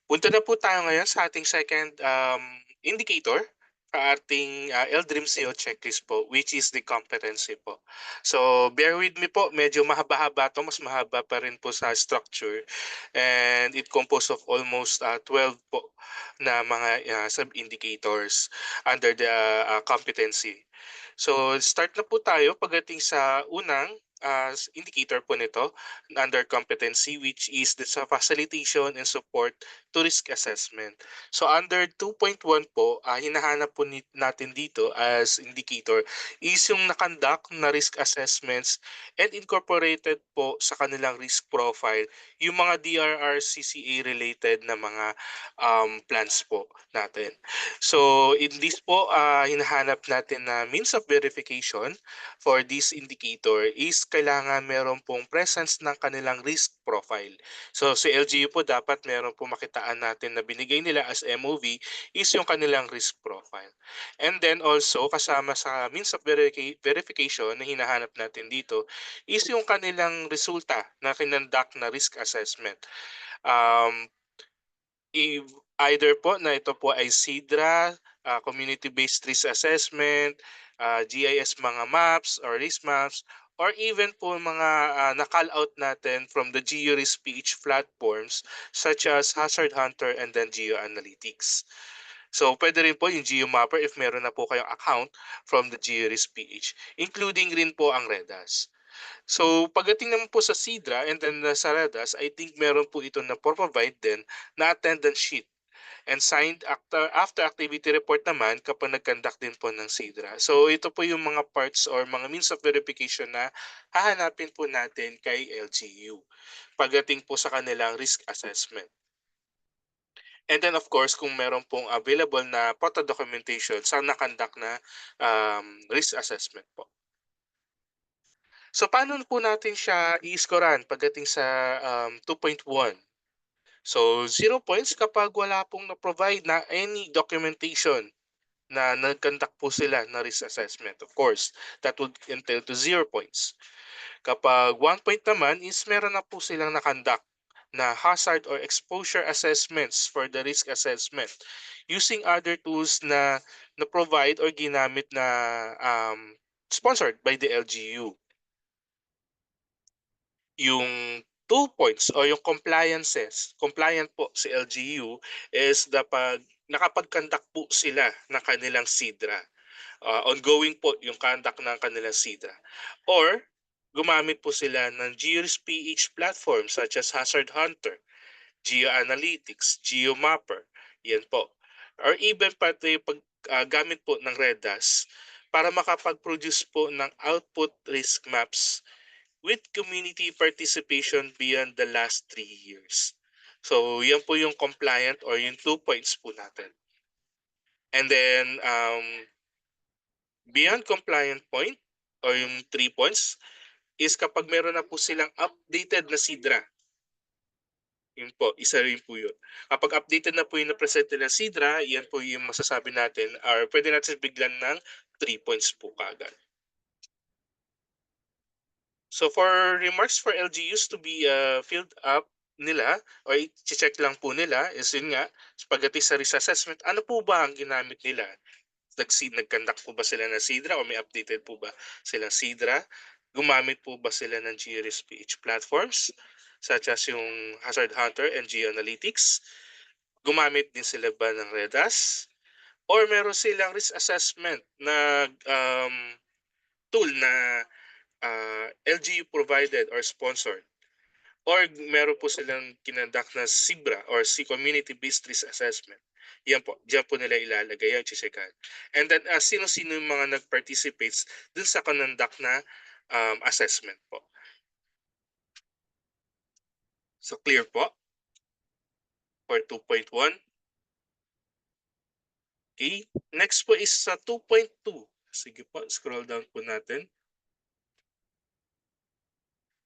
Punta na po tayo ngayon sa ating second indicator sa ating LDRIM CO checklist po, which is the competency po. So bear with me po, medyo mahaba-haba to, mas mahaba pa rin po sa structure, and it composed of almost 12 po na mga sub-indicators under the competency. So start na po tayo pagdating sa unang indicator po nito under competency, which is the facilitation and support to risk assessment. So under 2.1 po, hinahanap po natin dito as indicator is yung nakandak na risk assessments and incorporated po sa kanilang risk profile yung mga DRRCCA related na mga plans po natin. So in this po, hinahanap natin na means of verification for this indicator is kailangan meron pong presence ng kanilang risk profile. So si LGU po dapat meron po makitaan natin na binigay nila as MOV is yung kanilang risk profile. And then also kasama sa means of verification na hinahanap natin dito is yung kanilang resulta na kinonduct na risk assessment. Either po na ito po ay SIDRA, community-based risk assessment, GIS mga maps or risk maps, or even po mga na-call out natin from the GeoRisk PH platforms such as Hazard Hunter and then GeoAnalytics. So pwede rin po yung GeoMapper if meron na po kayong account from the GeoRisk PH, including rin po ang REDAS. So pagdating naman po sa SIDRA and then sa REDAS, I think meron po ito na provide din na attendance sheet and signed after activity report naman kapag nag-conduct din po ng SIDRA. So ito po yung mga parts or mga means of verification na hahanapin po natin kay LGU pagdating po sa kanilang risk assessment. And then of course, kung meron pong available na photo documentation sa nakandak na risk assessment po. So paano po natin siya i-scorean pagdating sa 2.1? So 0 points kapag wala pong na-provide na any documentation na nag-conduct po sila na risk assessment. Of course, that would entail to 0 points. Kapag 1 point naman is meron na po silang na-conduct na hazard or exposure assessments for the risk assessment using other tools na na-provide or ginamit na sponsored by the LGU. Yung 2 points o yung compliant po si LGU is dapat nakapag-conduct po sila ng kanilang SIDRA. Ongoing po yung conduct ng kanilang SIDRA. Or gumamit po sila ng GeoRisk PH platform such as Hazard Hunter, GeoAnalytics, GeoMapper, yan po. Or even pati gamit po ng REDAS para makapag-produce po ng output risk maps with community participation beyond the last 3 years. So yan po yung compliant or yung 2 points po natin. And then beyond compliant point or yung 3 points is kapag meron na po silang updated na SIDRA. Yun po, isa rin po yun. Kapag updated na po yung na-present na SIDRA, yan po yung masasabi natin or pwede natin biglan ng 3 points po kagad. So for remarks for LGUs to be filled up nila or i-check lang po nila is yun nga, pagdating sa risk assessment, ano po ba ang ginamit nila? Nag-conduct po ba sila ng SIDRA o may updated po ba silang SIDRA? Gumamit po ba sila ng GeoRisk PH platforms such as yung Hazard Hunter and GeoAnalytics? Gumamit din sila ba ng REDAS? Or meron silang risk assessment na tool na LGU provided or sponsored? Or meron po silang kinonduct na SIBRA or Community-Based Risk Assessment. Yan po, diyan po nila ilalagay yan, checkan. And then sino-sino yung mga nag-participates dun sa kinonduct na assessment po. So clear po for 2.1. Okay, next po is sa 2.2. Sige po, scroll down po natin.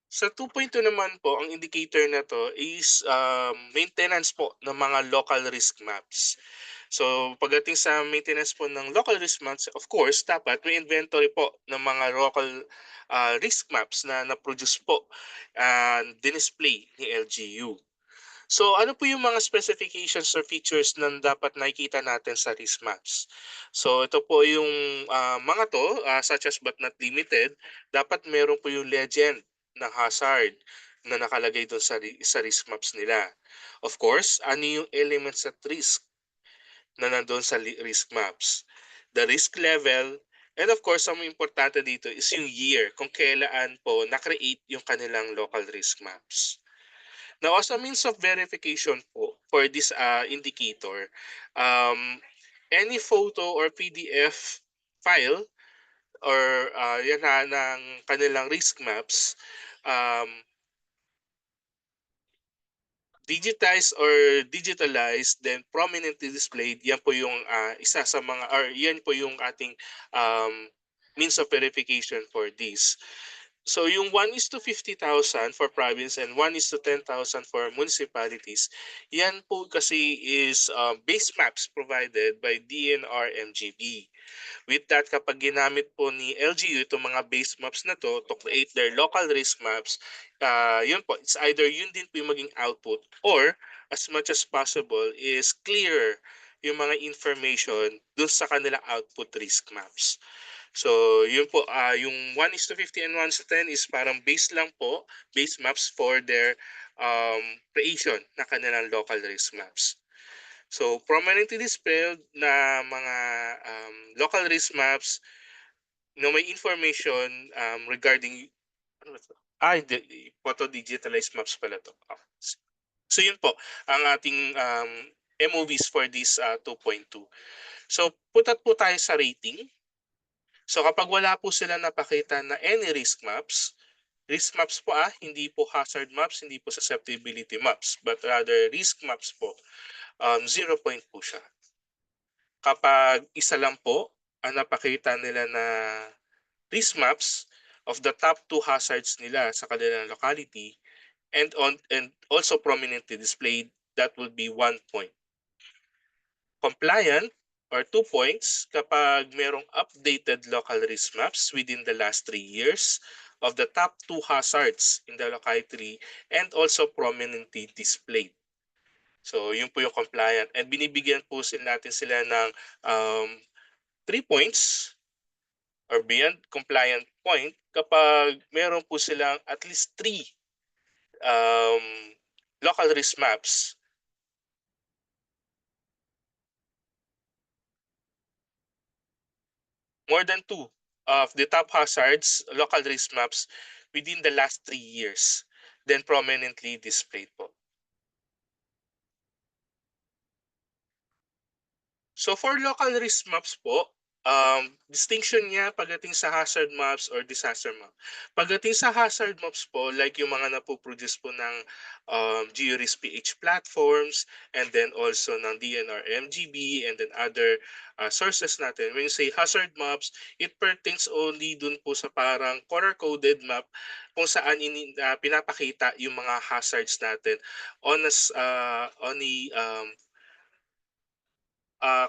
Sa 2.2 naman po, ang indicator na to is maintenance po ng mga local risk maps. So pagdating sa maintenance po ng local risk maps, of course, dapat may inventory po ng mga local risk maps na na-produce po, dinisplay ni LGU. So ano po yung mga specifications or features na dapat nakikita natin sa risk maps? So ito po yung, mga 'to, such as but not limited, dapat meron po yung legend ng hazard na nakalagay dun sa risk maps nila. Of course, ano yung elements at risk na nandun sa risk maps, the risk level, and of course ang importante dito is yung year kung kailan po na-create yung kanilang local risk maps. Now, as a means of verification po for this indicator, um, any photo or PDF file or yan ng kanilang risk maps, um, digitized or digitalized then prominently displayed, yan po yung isa sa mga or yan po yung ating um, means of verification for this. So yung 1:50,000 for province and 1:10,000 for municipalities, yan po kasi is base maps provided by DNR-MGB. With that, kapag ginamit po ni LGU itong mga base maps na to create their local risk maps, yun po, it's either yun din po yung maging output or as much as possible is clear yung mga information dun sa kanilang output risk maps. So, yun po, yung 1:50 and 1:10 is parang base lang po, base maps for their creation na kanilang local risk maps. So, prominently displayed na mga local risk maps na may information regarding ano ba 'to? Hindi, photo digitalized maps pala 'to. So, yun po ang ating MOVs for this 2.2. So, punta po tayo sa rating. So kapag wala po sila napakita na any risk maps po hindi po hazard maps, hindi po susceptibility maps, but rather risk maps po, 0 point po siya. Kapag isa lang po ang napakita nila na risk maps of the top 2 hazards nila sa kanilang locality and also prominently displayed, that would be 1 point. Compliant or 2 points kapag merong updated local risk maps within the last 3 years of the top 2 hazards in the locality and also prominently displayed. So, yun po yung compliant and binibigyan po natin sila ng 3 points or beyond compliant point kapag meron po silang at least 3 um, local risk maps more than 2 of the top hazards, local risk maps within the last 3 years, then prominently displayed po. So for local risk maps po, distinction niya pagdating sa hazard maps or disaster map. Pagdating sa hazard maps po, like yung mga napoproduce po ng GeoRIS PH platforms and then also ng DNR MGB and then other sources natin. When you say hazard maps, it pertains only dun po sa parang color-coded map kung saan pinapakita yung mga hazards natin on a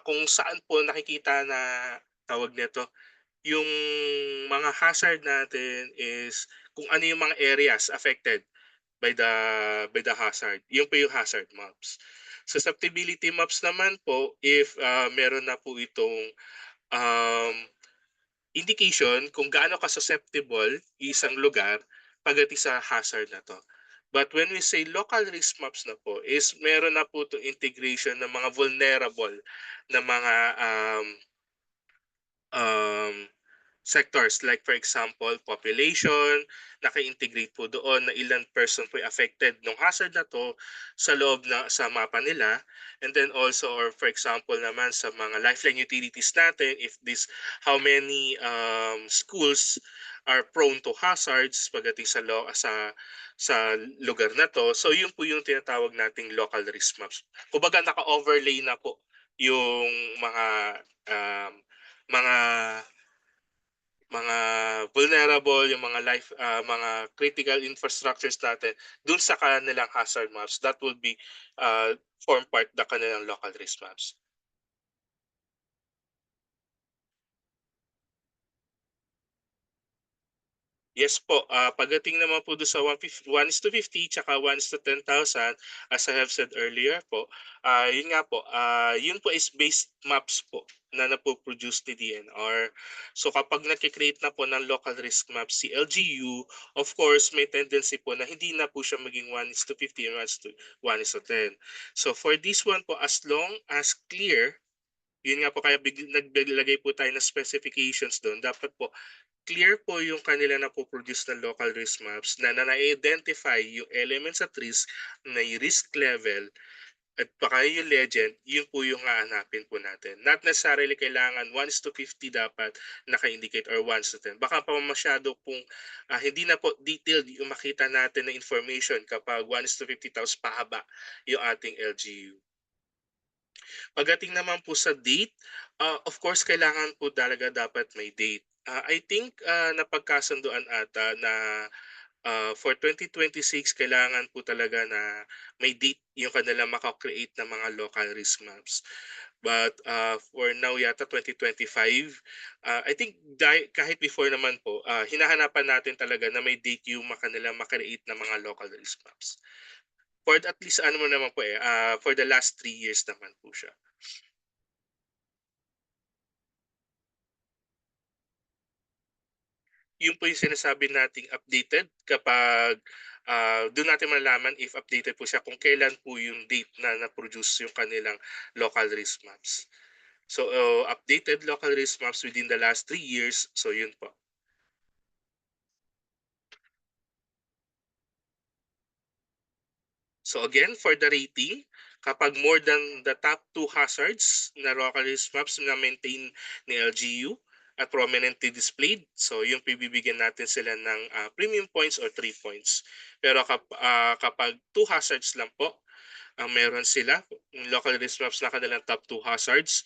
kung saan po nakikita na tawag nito, yung mga hazard natin is kung ano yung mga areas affected by the hazard. Yun po yung hazard maps. Susceptibility maps naman po if meron na po itong um, indication kung gaano ka-susceptible isang lugar pagdating sa hazard na 'to. But when we say local risk maps na po is meron na po 'tong integration ng mga vulnerable na mga um, sectors like for example population, naka-integrate po doon na ilan person po yung affected ng hazard na 'to sa loob sa mapa nila and then also or for example naman sa mga lifeline utilities natin if this how many schools are prone to hazards pagdating sa lugar na 'to. So yun po yung tinatawag nating local risk maps. Kumbaga naka-overlay na po yung um, mga mga vulnerable, yung mga critical infrastructures natin dun sa kanilang hazard maps, that would be form part the kanilang local risk maps. Yes po, pagdating naman po dun sa 1:50 tsaka 1:10,000, as I have said earlier po, yun nga po, yun po is based maps po na napo-produce ni DNR. So kapag nagke-create na po ng local risk map si LGU, of course may tendency po na hindi na po siya maging 1:50 and 1:10. So for this one po, as long as clear, yun nga po kaya naglagay po tayo ng specifications dun, dapat po clear po yung kanila napo-produce na local risk maps na-identify yung elements at risk, may risk level at baka yung legend, yun po yung hahanapin po natin. Not necessarily kailangan 1:50 dapat naka-indicate or 1:10. Baka pa masyado pong hindi na po detailed yung makita natin na information kapag 1:50 tapos pahaba yung ating LGU. Pagdating naman po sa date, of course kailangan po talaga dapat may date. I think, napagkasunduan ata na, for 2026 kailangan po talaga na may date yung kanilang maka-create ng mga local risk maps. But, for now yata 2025, I think kahit before naman po, hinahanapan natin talaga na may date yung kanilang ma-create ng mga local risk maps. For at least ano mo naman po, for the last 3 years naman po siya. Yun po yung sinasabi nating updated kapag, dun natin malalaman if updated po siya kung kailan po yung date na na-produce yung kanilang local risk maps. So, updated local risk maps within the last 3 years, so yun po. So again, for the rating, kapag more than the top two hazards na local risk maps na maintain ni LGU at prominently displayed, so yung pibibigyan natin sila ng premium points or 3 points. Pero kapag two hazards lang po ang meron sila, yung local risk maps na kanilang top two hazards,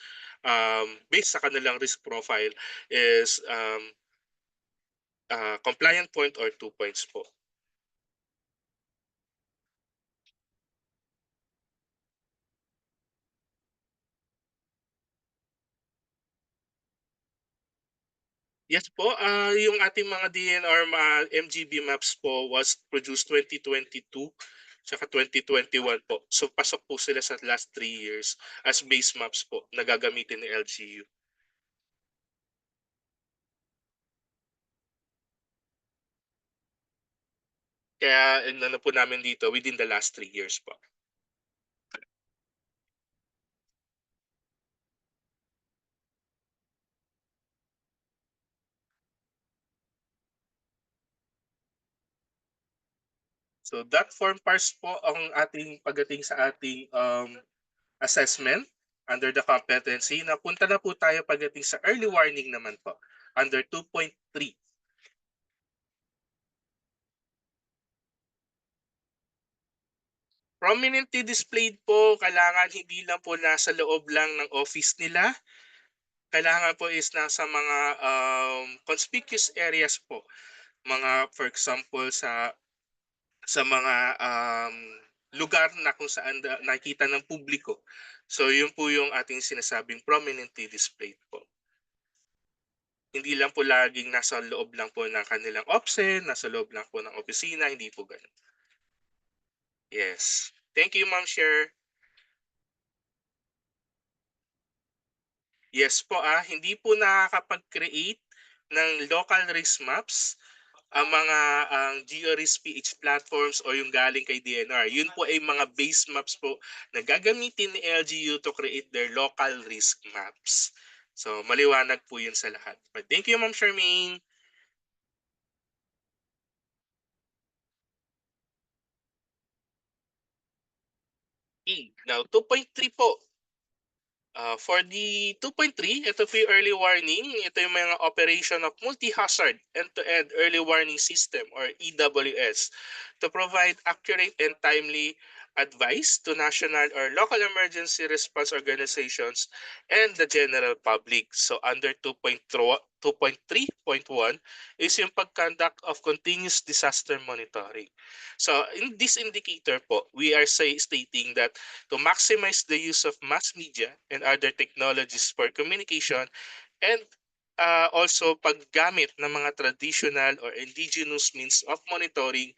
based sa kanilang risk profile is compliant point or 2 points po. Yes po, yung ating mga DNR MGB maps po was produced 2022 tsaka 2021 po. So pasok po sila sa last 3 years as base maps po na gagamitin ni LGU. Kaya inano po namin dito within the last 3 years po. So that form parts po ang ating pagdating sa ating assessment under the competency. Napunta na po tayo pagdating sa early warning naman po under 2.3. Prominently displayed po, kailangan hindi lang po nasa loob lang ng office nila, kailangan po is nasa mga, conspicuous areas po. Mga for example sa mga, lugar na kung saan nakikita ng publiko. So yun po yung ating sinasabing prominently displayed po. Hindi lang po laging nasa loob lang po ng kanilang OPSEN, nasa loob lang po ng opisina, hindi po gano'n. Yes. Thank you, Ma'am Share. Yes po, hindi po nakakapag-create ng local risk maps ang mga GeoRIS PH platforms o yung galing kay DNR. Yun po ay mga base maps po na gagamitin ni LGU to create their local risk maps. So maliwanag po yun sa lahat. But thank you, Ma'am Charmaine. Now 2.3 po. For the 2.3, ito po yung early warning. Ito yung mga operation of multi-hazard end-to-end early warning system or EWS to provide accurate and timely advice to national or local emergency response organizations and the general public. So under 2.3.1 is yung pag-conduct of continuous disaster monitoring. So in this indicator po, we are stating that to maximize the use of mass media and other technologies for communication and also paggamit ng mga traditional or indigenous means of monitoring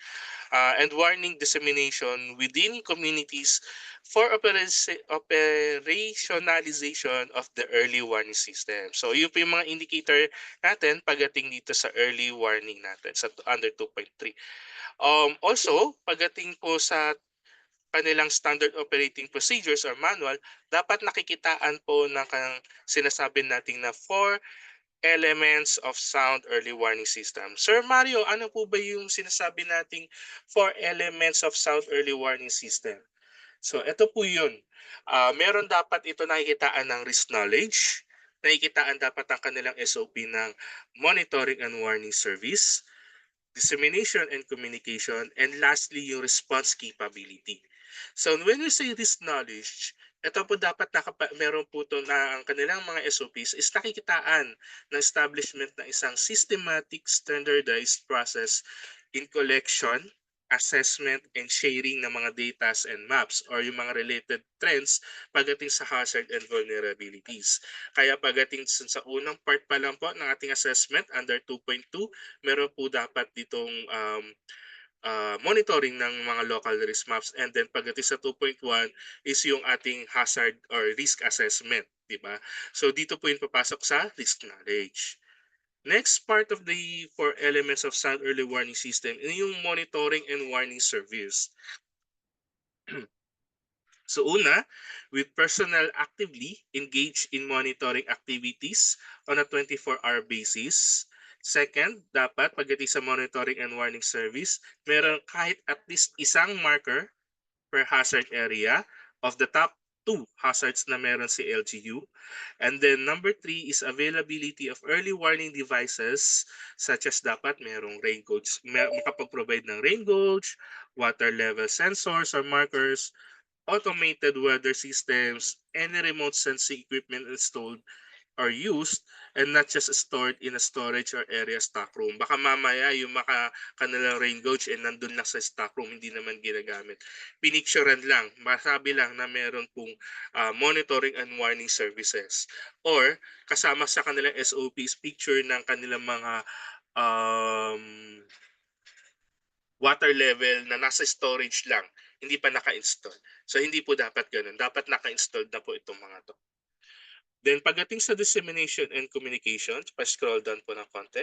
and warning dissemination within communities for operationalization of the early warning system. So yun po yung mga indicator natin pagdating dito sa early warning natin sa under 2.3. Also, pagdating po sa kanilang standard operating procedures or manual, dapat nakikitaan po ng sinasabi natin na four elements of sound early warning system. Sir Mario, ano po ba yung sinasabi nating four elements of sound early warning system? So, ito po yun. Meron dapat ito nakikitaan ng risk knowledge, nakikitaan dapat ang kanilang SOP ng monitoring and warning service, dissemination and communication, and lastly, yung response capability. So when we say risk knowledge, ito po dapat meron po to na ang kanilang mga SOPs is nakikitaan ng establishment ng isang systematic standardized process in collection, assessment, and sharing ng mga data and maps or yung mga related trends pagdating sa hazard and vulnerabilities. Kaya pagdating sa unang part pa lang po ng ating assessment under 2.2, meron po dapat ditong monitoring ng mga local risk maps, and then pagdating sa 2.1 is yung ating hazard or risk assessment, di ba? So dito po yung papasok sa risk knowledge. Next part of the four elements of sound early warning system is yung monitoring and warning service. So una, with personnel actively engaged in monitoring activities on a 24-hour basis. Second, dapat pagdating sa monitoring and warning service, meron kahit at least isang marker per hazard area of the top two hazards na meron si LGU. And then number three is availability of early warning devices such as dapat merong rain gauge, makapag-provide ng rain gauge, water level sensors or markers, automated weather systems, any remote sensing equipment installed or used and not just stored in a storage or area stock room. Baka mamaya yung kanilang rain gauge and nandun lang sa stock room, hindi naman ginagamit. Pinicturean lang, masabi lang na meron pong monitoring and warning services. Or kasama sa kanilang SOPs, picture ng kanilang mga um, water level na nasa storage lang, hindi pa naka-install. So hindi po dapat ganun. Dapat naka-installed na po itong mga to. Then pagdating sa dissemination and communication, pa-scroll down po ng konti.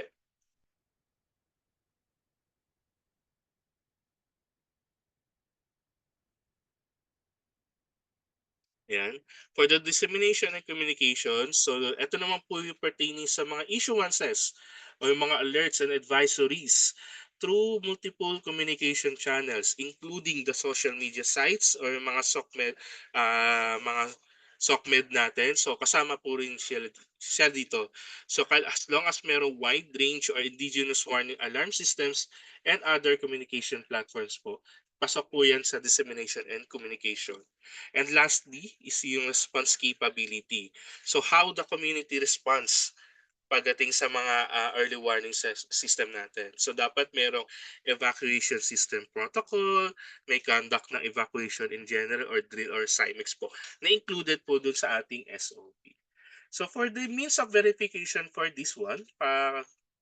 Yan. For the dissemination and communication, so ito naman po yung pertaining sa mga issuances o yung mga alerts and advisories through multiple communication channels including the social media sites or yung mga SOCMED natin. So kasama po rin siya dito. So as long as merong wide range or indigenous warning alarm systems and other communication platforms po, pasok po yan sa dissemination and communication. And lastly is yung response capability. So how the community responds pagdating sa mga early warning system natin. So dapat merong evacuation system protocol, may conduct ng evacuation in general or drill or CIMEX po na included po dun sa ating SOP. So for the means of verification for this one,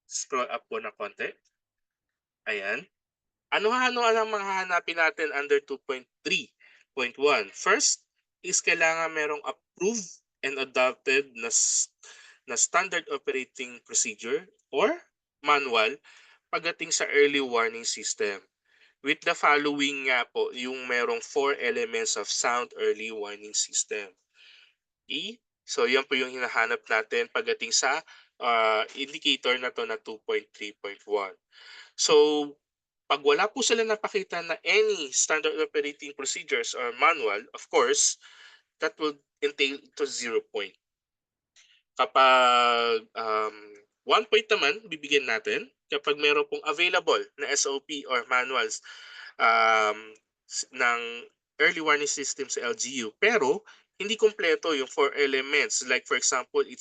scroll up po na konti. Ayan. Ano-ano ang mga hahanapin natin under 2.3.1? First is kailangan merong approved and adopted na standard operating procedure or manual pagdating sa early warning system. With the following nga po, yung merong four elements of sound early warning system. So yan po yung hinahanap natin pagdating sa indicator na to na 2.3.1. So pag wala po sila napakita na any standard operating procedures or manual, of course, that will entail to 0 point. Kapag 1 point naman, bibigyan natin kapag meron pong available na SOP or manuals um, ng early warning system sa LGU. Pero, hindi kompleto yung four elements. Like for example, it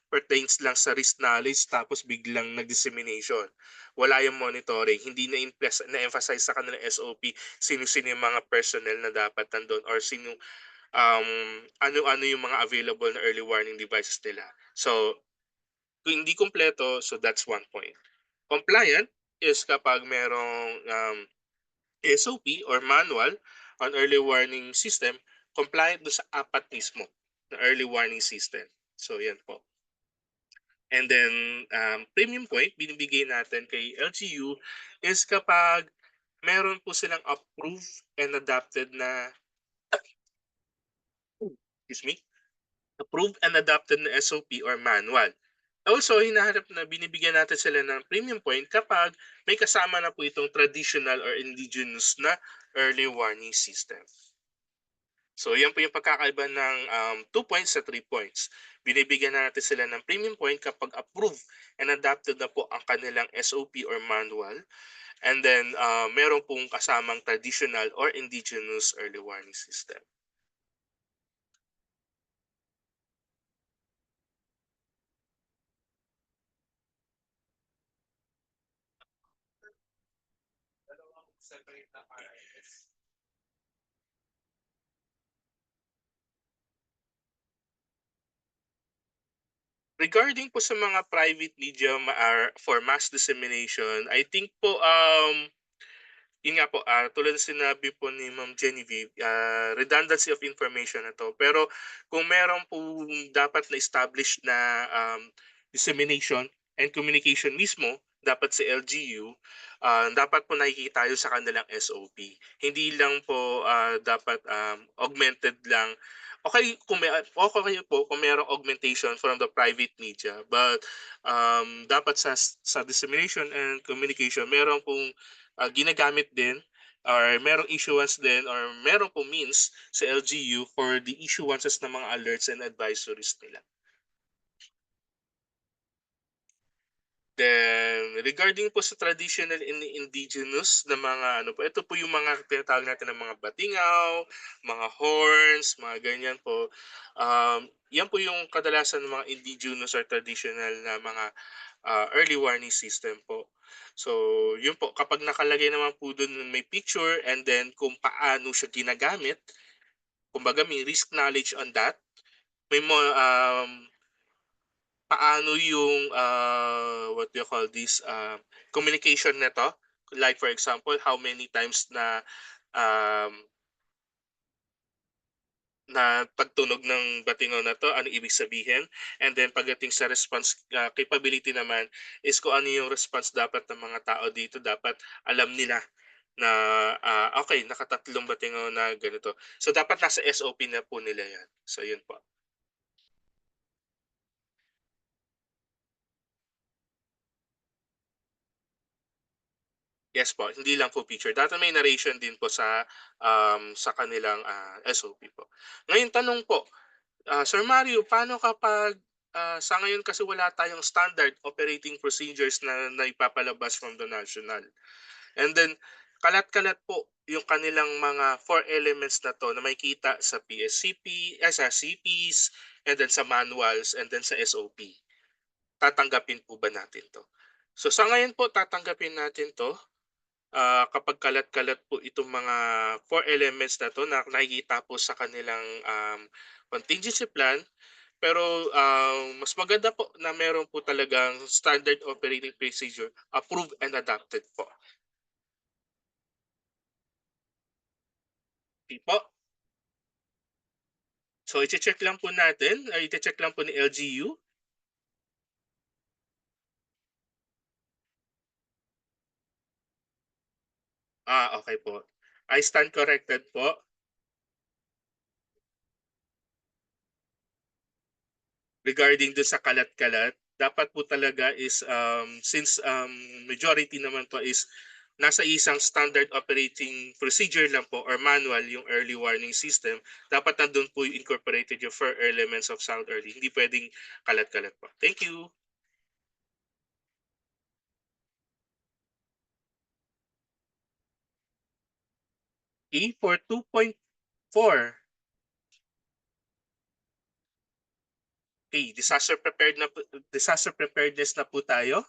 pertains lang sa risk knowledge tapos biglang nag-dissemination. Wala yung monitoring. Hindi na-emphasize sa kanilang SOP sino-sino yung mga personnel na dapat nandun or ano-ano yung mga available na early warning devices nila. So, Kung hindi kumpleto, so that's 1 point. Compliant is kapag merong SOP or manual on early warning system, compliant do sa apat mismo na early warning system. So yan po. And then premium point binibigay natin kay LGU is kapag meron po silang approved and adopted na excuse me, approved and adopted na SOP or manual. Also, hinahanap na binibigyan natin sila ng premium point kapag may kasama na po itong traditional or indigenous na early warning system. So, yan po yung pagkakaiba ng 2 points sa 3 points. Binibigyan na natin sila ng premium point kapag approved and adopted na po ang kanilang SOP or manual. And then, meron pong kasamang traditional or indigenous early warning system. Regarding po sa mga private media for mass dissemination, I think po yun nga po, tulad ng sinabi po ni Ma'am Genevieve, redundancy of information na 'to. Pero kung meron pong dapat na established na dissemination and communication mismo dapat sa LGU, dapat po nakikita yun sa kanilang SOP. Hindi lang po dapat augmented lang. Okay po kung merong augmentation from the private media, but dapat sa dissemination and communication meron pong ginagamit din or merong issuance din or meron po means sa LGU for the issuances ng mga alerts and advisories nila. Then regarding po sa traditional and indigenous na mga ano po, ito po yung mga tinatawag natin ng mga batingaw, mga horns, mga ganyan po. Yan po yung kadalasan ng mga indigenous or traditional na mga early warning system po. So, yun po, kapag nakalagay naman po dun may picture and then kung paano siya ginagamit, kumbaga may risk knowledge on that, may mga paano yung what do you call this, communication nito. Like for example, how many times na um, pagtunog ng batingaw na 'to, ano ibig sabihin? And then pagdating sa response capability naman is kung ano yung response dapat ng mga tao dito, dapat alam nila na, okey nakatatlong batingaw na ganito. So dapat nasa SOP na po nila 'yan. So yun po. Yes po, hindi lang po picture. Dapat may narration din po sa kanilang SOP po. Ngayon tanong po, Sir Mario, paano kapag sa ngayon kasi wala tayong standard operating procedures na naipapalabas from the national. And then kalat-kalat po yung kanilang mga 4 elements na 'to na makikita sa PSCP, sa CPs, and then sa manuals, and then sa SOP. Tatanggapin po ba natin 'to? So sa ngayon po tatanggapin natin 'to, kapag kalat-kalat po itong mga 4 elements na 'to na nakikita po sa kanilang contingency plan. Pero mas maganda po na meron po talagang standard operating procedure approved and adopted po. Okey po. So iche-check lang po natin, iche-check lang po ni LGU. Okey po. I stand corrected po. Regarding dun sa kalat-kalat, dapat po talaga is, since majority naman po is nasa isang standard operating procedure lang po or manual yung early warning system, dapat nandun po yung incorporated yung 4 elements of sound early, hindi puwedeng kalat-kalat po. Thank you. For 2.4, disaster preparedness na po tayo.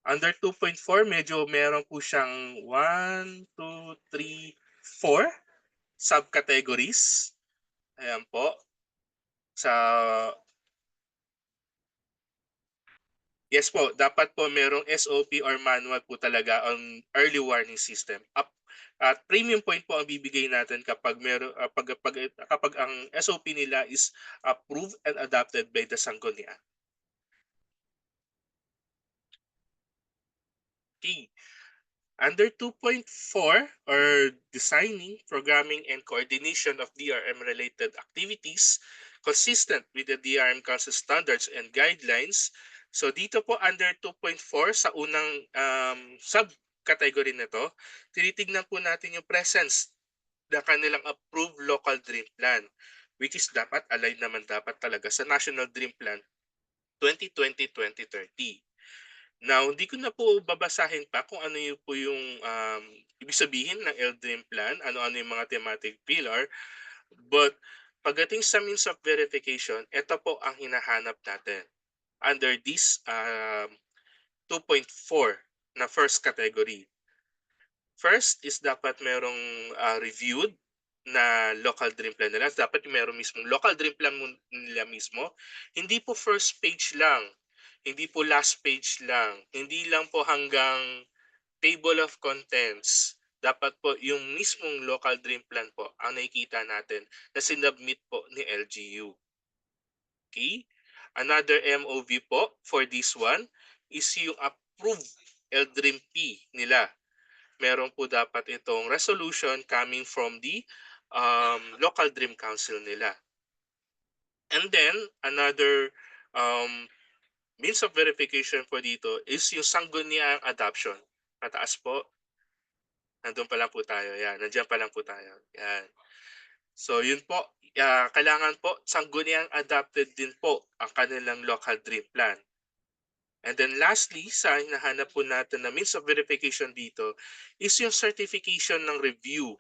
Under 2.4 medyo meron po siyang 1, 2, 3, 4 subcategories. Ayan po. Sa Yes po, dapat po merong SOP or manual po talaga ang early warning system. At premium point po ang bibigay natin kapag kapag ang SOP nila is approved and adopted by the Sangguniang. Okay. Under 2.4 or designing, programming, and coordination of DRM-related activities consistent with the DRM Council standards and guidelines. So dito po under 2.4 sa unang subcategory nito, tinitignan po natin yung presence na kanilang approved local dream plan, which is dapat aligned naman dapat talaga sa National Dream Plan 2020-2030. Now, hindi ko na po babasahin pa kung ano yung po yung ibig sabihin ng LDRIM plan, ano-ano yung mga thematic pillar. But pagdating sa means of verification, ito po ang hinahanap natin under this 2.4 na first category. First is dapat merong reviewed na local dream plan nila. Dapat merong mismong local dream plan nila mismo. Hindi po first page lang. Hindi po last page lang. Hindi lang po hanggang table of contents. Dapat po yung mismong local dream plan po ang nakikita natin na sinubmit po ni LGU. Okay? Another MOV po for this one is yung approved LDREAM P nila. Meron po dapat itong resolution coming from the local dream council nila. And then, another means of verification po dito is yung sangguniang adoption. Mataas po. Nandun pa lang po tayo. Yan. Nandiyan pa lang po tayo. Yan. So, yun po. Kailangan po sangguniang adopted din po ang kanilang local dream plan. And then lastly, sa hinahanap po natin na means of verification dito is yung certification ng review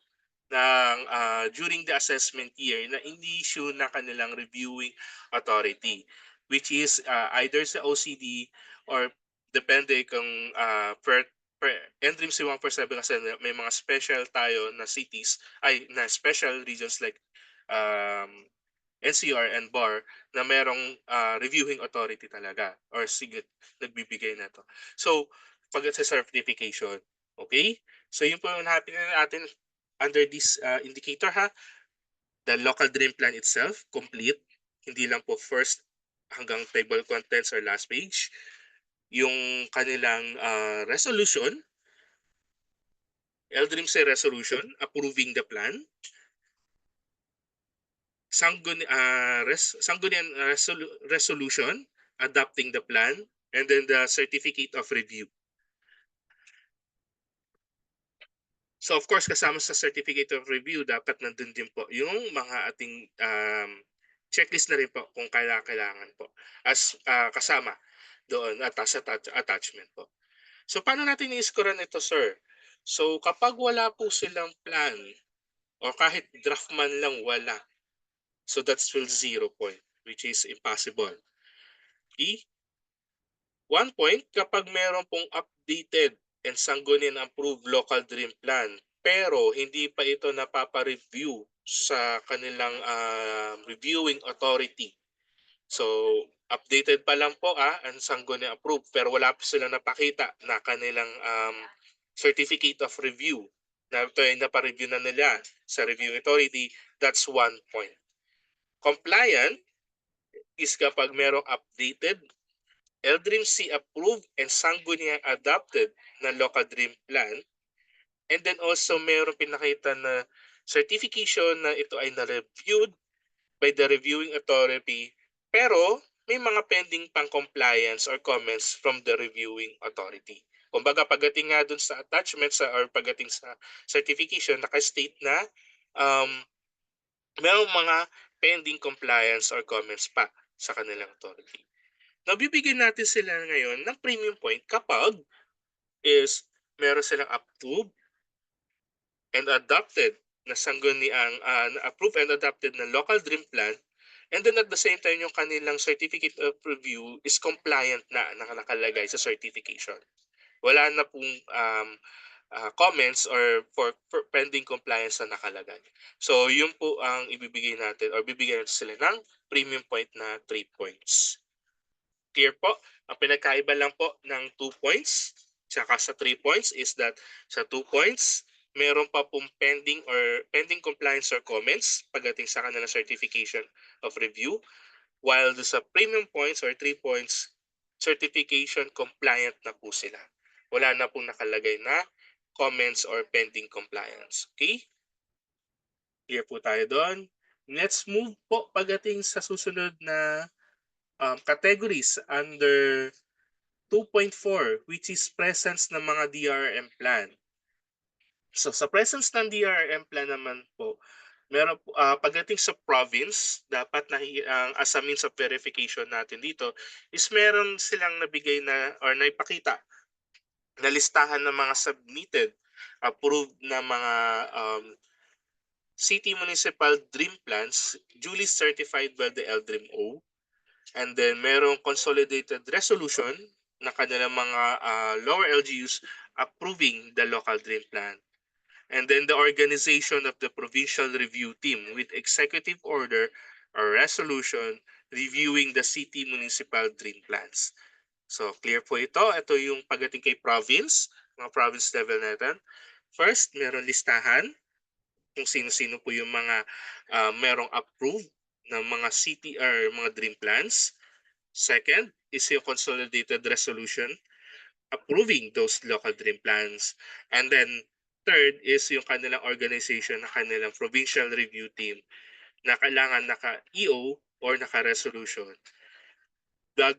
ng during the assessment year na in-issue na kanilang reviewing authority, which is either sa OCD or depende kung per NDRIM C147 kasi may mga special tayo na cities na special regions like um, NCR and BAR na merong reviewing authority talaga or sige nagbibigay na to. So, pag sa certification, okay? So, yun po yung hanapin na natin under this indicator ha. The local dream plan itself, complete. Hindi lang po first hanggang table contents or last page. Yung kanilang resolution, LDRIM say resolution, approving the plan. Sangguniang resolution, adopting the plan, and then the certificate of review. So of course, kasama sa certificate of review, dapat nandun din po yung mga ating checklist na rin po kung kailangan po as kasama doon at as attachment po. So paano natin i-score nito, sir? So kapag wala po silang plan o kahit draft man lang wala, so that's still 0 point, which is impossible. Okay? 1 point kapag meron pong updated and sanggunian approved local dream plan pero hindi pa ito napapa-review sa kanilang reviewing authority. So, updated pa lang po and sanggunian approved pero wala pa silang napakita na kanilang certificate of review na ito ay napa-review na nila sa reviewing authority, that's 1 point. Compliant is kapag merong updated LDREAM C approved and sangguniang adopted na local dream plan. And then also mayroong pinakita na certification na ito ay na-reviewed by the reviewing authority pero may mga pending pang compliance or comments from the reviewing authority. Kumbaga pagdating nga dun sa attachment or pagdating sa certification, naka-state na mayroong mga pending compliance or comments pa sa kanilang authority. Nabibigyan natin sila ngayon ng premium point kapag is meron silang approved and adopted na sangguniang approved and adopted na local dream plan, and then at the same time yung kanilang certificate of review is compliant na nakalagay sa certification. Wala na pong comments or for pending compliance na nakalagay. So yun po ang ibibigay natin or bibigyan natin sila ng premium point na 3 points. Clear po? Ang pinagkaiba lang po ng 2 points tsaka sa 3 points is that sa 2 points, meron pa pong pending compliance or comments pagdating sa kanilang certification of review, while sa premium points or 3 points, certification compliant na po sila. Wala na pong nakalagay na comments or pending compliance. Okay? Clear po tayo doon. Let's move po pagdating sa susunod na categories under 2.4, which is presence ng mga DRM plan. So sa presence ng DRM plan naman po, meron po, pagdating sa province, dapat ang as a means of verification natin dito is meron silang nabigay na or naipakita na listahan ng mga submitted, approved na mga city municipal dream plans duly certified by the LDRIMO. And then merong consolidated resolution na kanilang mga lower LGUs approving the local dream plan. And then the organization of the provincial review team with executive order or resolution reviewing the city municipal dream plans. So clear po ito. Ito yung pagdating kay province, mga province level natin. First, meron listahan kung sino-sino po yung mga merong approved ng mga city or mga dream plans. Second is yung consolidated resolution approving those local dream plans. And then third is yung kanilang organization na kanilang provincial review team na kailangan naka-EO or naka-resolution na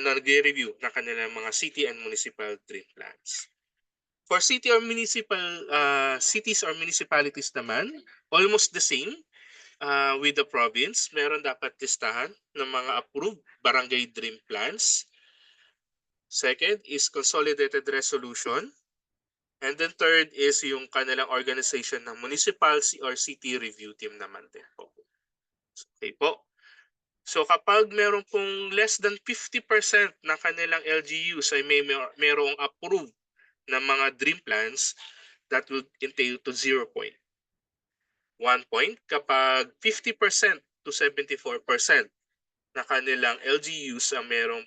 nag-review ng kanilang mga city and municipal dream plans. For cities or municipalities naman, almost the same with the province. Meron dapat listahan ng mga approved barangay dream plans. Second is consolidated resolution. And then third is yung kanilang organization ng municipal or city review team naman din po. Okay po. So kapag meron pong less than 50% ng kanilang LGUs ay merong approved na mga dream plans, that would entail to 0 point. 1 point kapag 50% to 74% na kanilang LGUs ang merong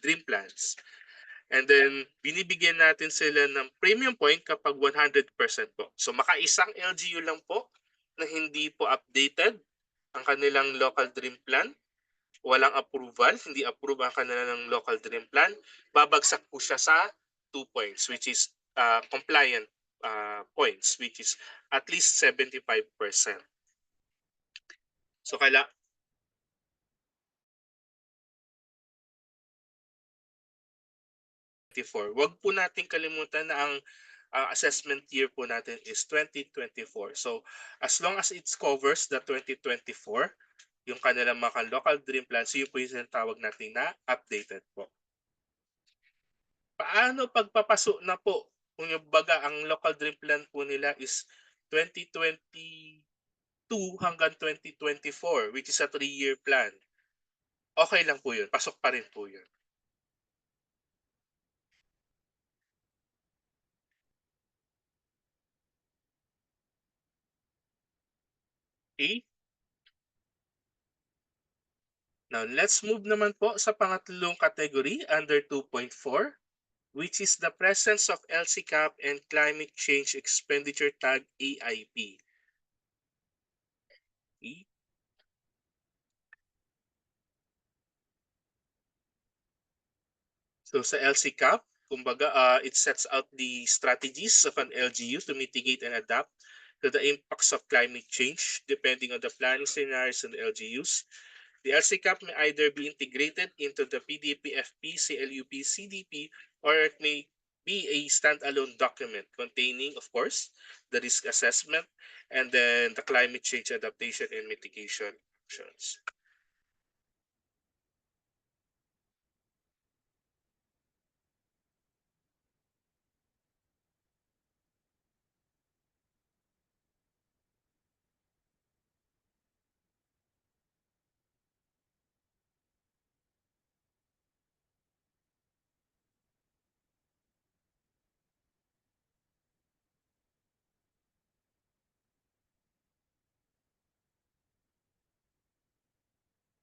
dream plans. And then, binibigyan natin sila ng premium point kapag 100% po. So, makaisang LGU lang po na hindi po updated ang kanilang local dream plan. Walang approval, hindi approve ang kanilang local dream plan. Babagsak po siya sa 2 points, which is compliant points, which is at least 75%. So, wag po nating kalimutan na ang assessment year po natin is 2024. So as long as it covers the 2024, yung kanilang mga local dream plans, yun po yung tawag natin na updated po. Paano pagpapaso na po? Kung yung baga ang local dream plan po nila is 2022 hanggang 2024, which is a 3-year plan. Okay lang po yun. Pasok pa rin po yun. Okay? Now, let's move naman po sa pangatlong category under 2.4, which is the presence of LCCAP and Climate Change Expenditure Tag AIP. Okay? So sa LCCAP, kumbaga, it sets out the strategies of an LGU to mitigate and adapt to the impacts of climate change depending on the planning scenarios in the LGUs. The LCCAP may either be integrated into the PDP-FP, CLUP, CDP, or it may be a standalone document containing, of course, the risk assessment and then the climate change adaptation and mitigation actions.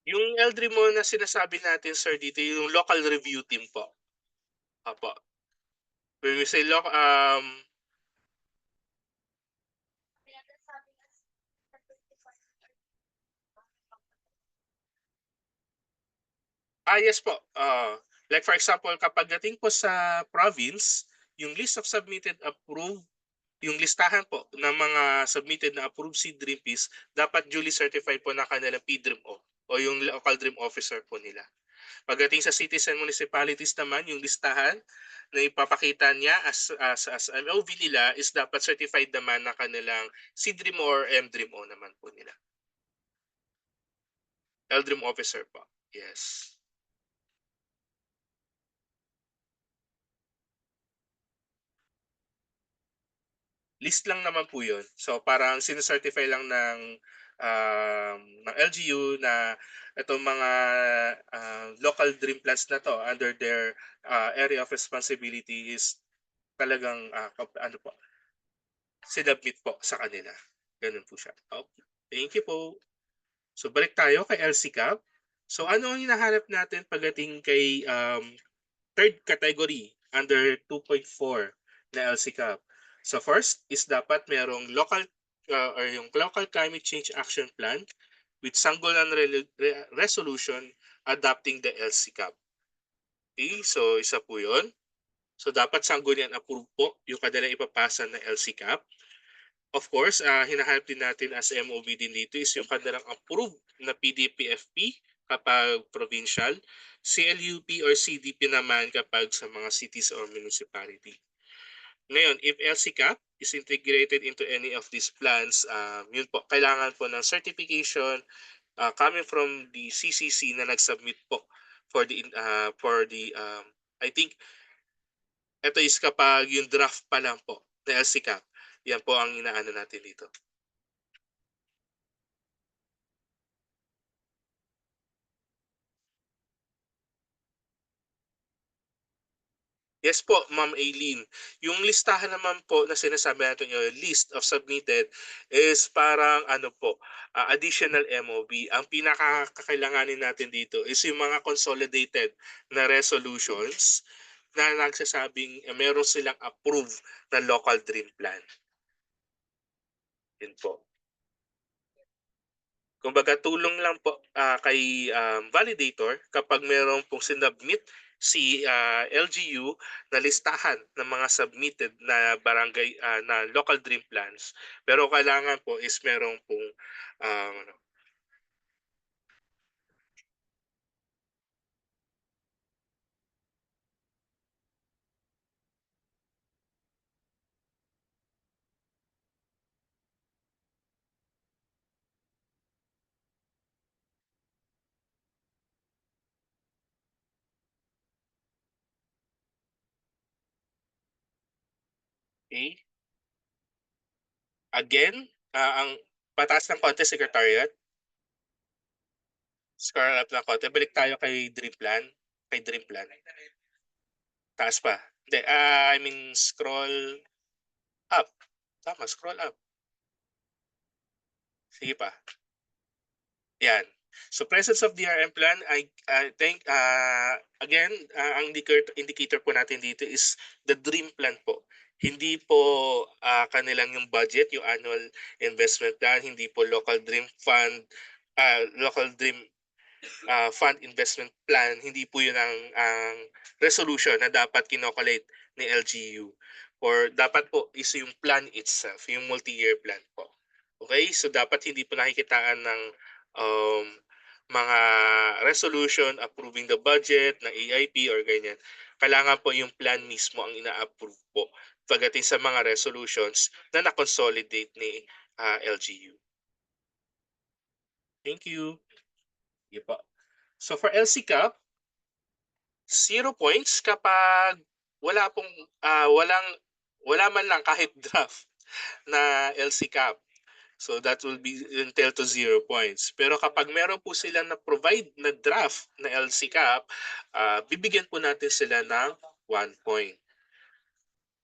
Yung LDRIM mo na sinasabi natin sir dito yung local review team po, opo. When we say yes po, like for example kapag dating po sa province, yung list of submitted approved, yung listahan po ng mga submitted na approved seed DRIPs dapat duly certified po ng kanilang PDRIM o yung local DRIM officer po nila. Pagdating sa cities and municipalities naman, yung listahan na ipapakita niya as MOV nila is dapat certified naman ng kanilang CDRIM or MDRIM naman po nila. LDRIM officer po. Yes. List lang naman po 'yun. So parang sine-certify lang ng LGU na itong mga local dream plants na 'to under their area of responsibility is talagang ano po, sinubmit po sa kanila. Gano'n po siya. Okay, thank you po. So balik tayo kay LCCAP. So ano ang hinahanap natin pagdating kay third category under 2.4 na LCCAP? So first is dapat merong local or yung local climate change action plan with Sangguniang resolution adopting the LCCAP. Okay, so isa po 'yun. So dapat sanggunian approved po yung kanilang ipapasa na LCCAP. Of course, hinahanap din natin as MOB din dito is yung kanilang approved na PDPFP kapag provincial, CLUP or CDP naman kapag sa mga cities or municipality. Ngayon, if LCCAP is integrated into any of these plans, yun po, kailangan po ng certification coming from the CCC na nag-submit po for the I think ito is kapag yung draft pa lang po na LCCAP, yan po ang inaano natin dito. Yes po, Ma'am Aileen. Yung listahan naman po na sinasabi natin yung list of submitted is parang ano po, additional MOB. Ang pinakakailanganin natin dito is yung mga consolidated na resolutions na nagsasabing meron silang approved na local dream plan. Yun po. Kumbaga tulong lang po kay validator kapag meron pong sinubmit si LGU na listahan ng mga submitted na barangay na local dream plans. Pero kailangan po is meron pong ano, okay? Again, ang pataas ng konti secretariat, scroll up ng konti. Balik tayo kay dream plan. Kay dream plan. Taas pa. Hindi, I mean scroll up. Tama, scroll up. Sige pa. Yan. So presence of DRM plan, I think again, ang indicator po natin dito is the dream plan po. Hindi po kanilang yung budget, yung annual investment plan, hindi po local dream fund investment plan, hindi po yun ang resolution na dapat kinokolate ni LGU. Or dapat po is yung plan itself, yung multi-year plan po. Okay? So dapat hindi po nakikitaan ng um, mga resolution approving the budget na AIP or ganyan. Kailangan po yung plan mismo ang ina-approve po pagdating sa mga resolutions na na-consolidate ni LGU. Thank you. Sige po. So for LCCAP, 0 points kapag wala man lang kahit draft na LCCAP. So that will be entail to 0 points. Pero kapag meron po sila na provide na draft na LCCAP, bibigyan po natin sila ng 1 point.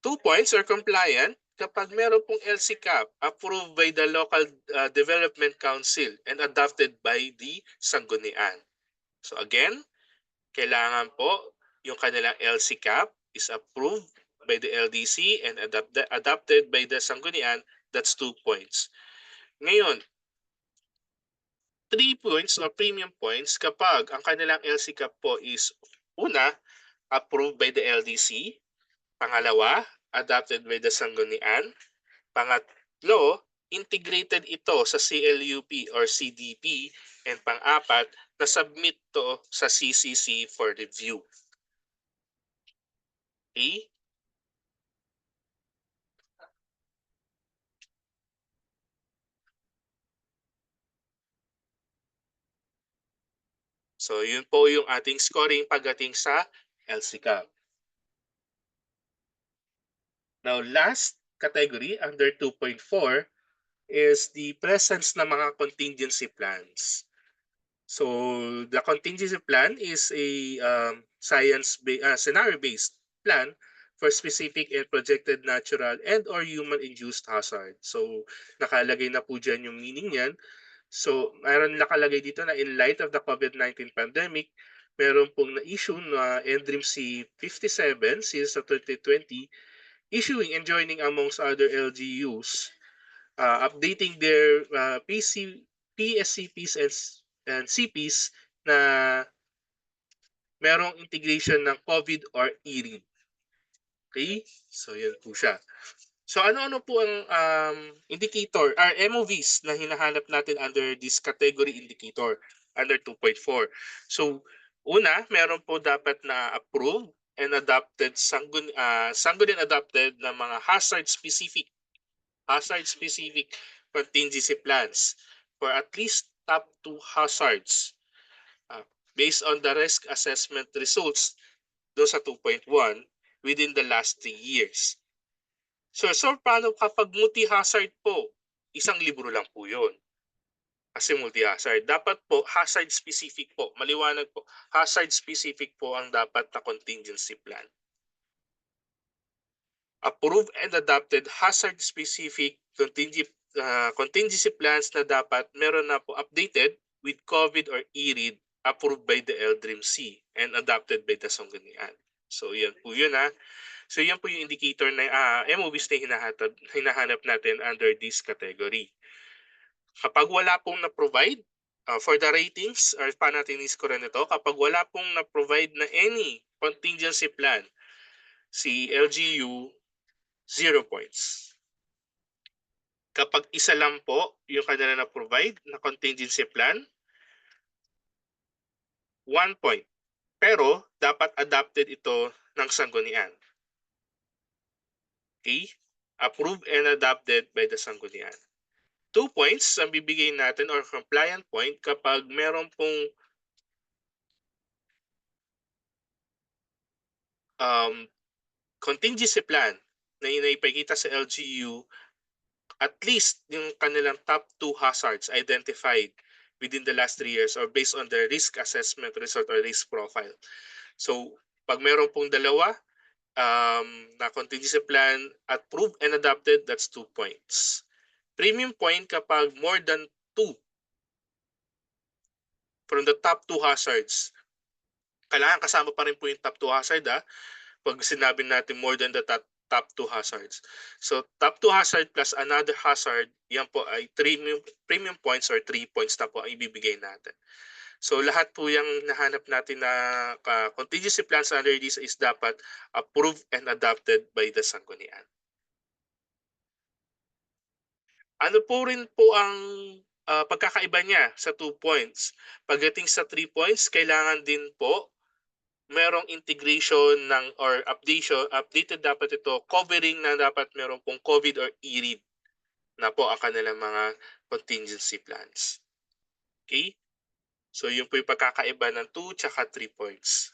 2 points are compliant kapag meron pong LCCAP approved by the local development council and adopted by the sanggunian. So again, kailangan po yung kanilang LCCAP is approved by the LDC and adopted by the sanggunian. That's 2 points. Ngayon, 3 points or premium points kapag ang kanilang LCCAP po is una, approved by the LDC, pangalawa, adopted by the sanggunian, pangatlo, integrated ito sa CLUP or CDP, and pang-apat, na-submit to sa CCC for review. Okay? So yun po yung ating scoring pagdating sa LCCAP. Now last category under 2.4 is the presence ng mga contingency plans. So the contingency plan is a scenario-based plan for specific and projected natural and or human-induced hazard. So nakalagay na po dyan yung meaning niyan. So, mayroon nakalagay dito na in light of the COVID-19 pandemic, meron pong na-issue na NDRIMC 57 since 2020, issuing and joining amongst other LGUs, updating their PSCPs and CPs na merong integration ng COVID or ERID. Okay? So, yan po siya. So ano-ano po ang indicator or MOVs na hinahanap natin under this category indicator under 2.4? So una, meron po dapat na approved and adopted sanggunian adopted na mga hazard specific contingency plans for at least top 2 hazards based on the risk assessment results do sa 2.1 within the last 3 years. So paano kapag multi-hazard po? Isang libro lang po yun. Kasi multi-hazard. Dapat po, hazard specific po. Maliwanag po. Hazard specific po ang dapat na contingency plan. Approved and adopted hazard specific contingency plans na dapat meron na po updated with COVID or ERID approved by the LDRIMC and adopted by the sanggunian. So yan po yun ha. So yan po yung indicator na MOVs na hinahanap natin under this category. Kapag wala pong na-provide, for the ratings, or paano natin i-score nito, kapag wala pong na-provide na any contingency plan, si LGU, 0 points. Kapag isa lang po yung kanila na-provide na contingency plan, 1 point. Pero dapat adopted ito ng sanggunian. Okay? Approved and adopted by the sanggunian. 2 points ang bibigay natin or compliant point kapag meron pong contingency plan na inaipakita sa LGU at least yung kanilang top 2 hazards identified within the last 3 years or based on their risk assessment result or risk profile. So, pag meron pong dalawa, na contingency plan approved and adopted, that's 2 points. Premium point kapag more than 2 from the top 2 hazards. Kailangan kasama pa rin po yung top 2 hazard pag sinabi natin more than the top 2 hazards. So top 2 hazard plus another hazard, yan po ay premium points or 3 points na po ang ibibigay natin. So lahat po yung nahanap natin na contingency plans under this is dapat approved and adopted by the sanggunian. Ano po rin po ang pagkakaiba niya sa 2 points? Pagdating sa 3 points, kailangan din po merong integration ng or updated dapat ito, covering na dapat meron pong COVID or ERID na po ang kanilang mga contingency plans. Okay? So yun po yung pagkakaiba ng 2 tsaka 3 points.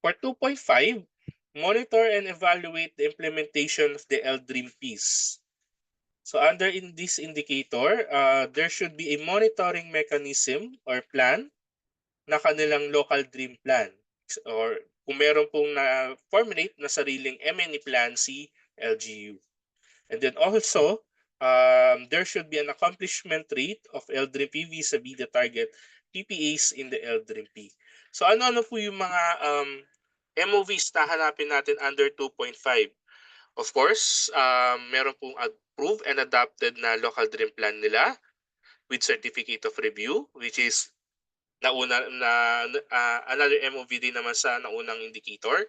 For 2.5, monitor and evaluate the implementation of the LDRIM piece. So under in this indicator, there should be a monitoring mechanism or plan na kanilang local dream plan or kung meron pong na-formulate na sariling MNE plan si LGU. And then also, there should be an accomplishment rate of LDRIP vis-a-vis the target PPAs in the LDRIP. So ano-ano po yung mga MOVs na hanapin natin under 2.5? Of course, meron pong approved and adopted na local dream plan nila with certificate of review, which is another MOV din naman sa naunang indicator.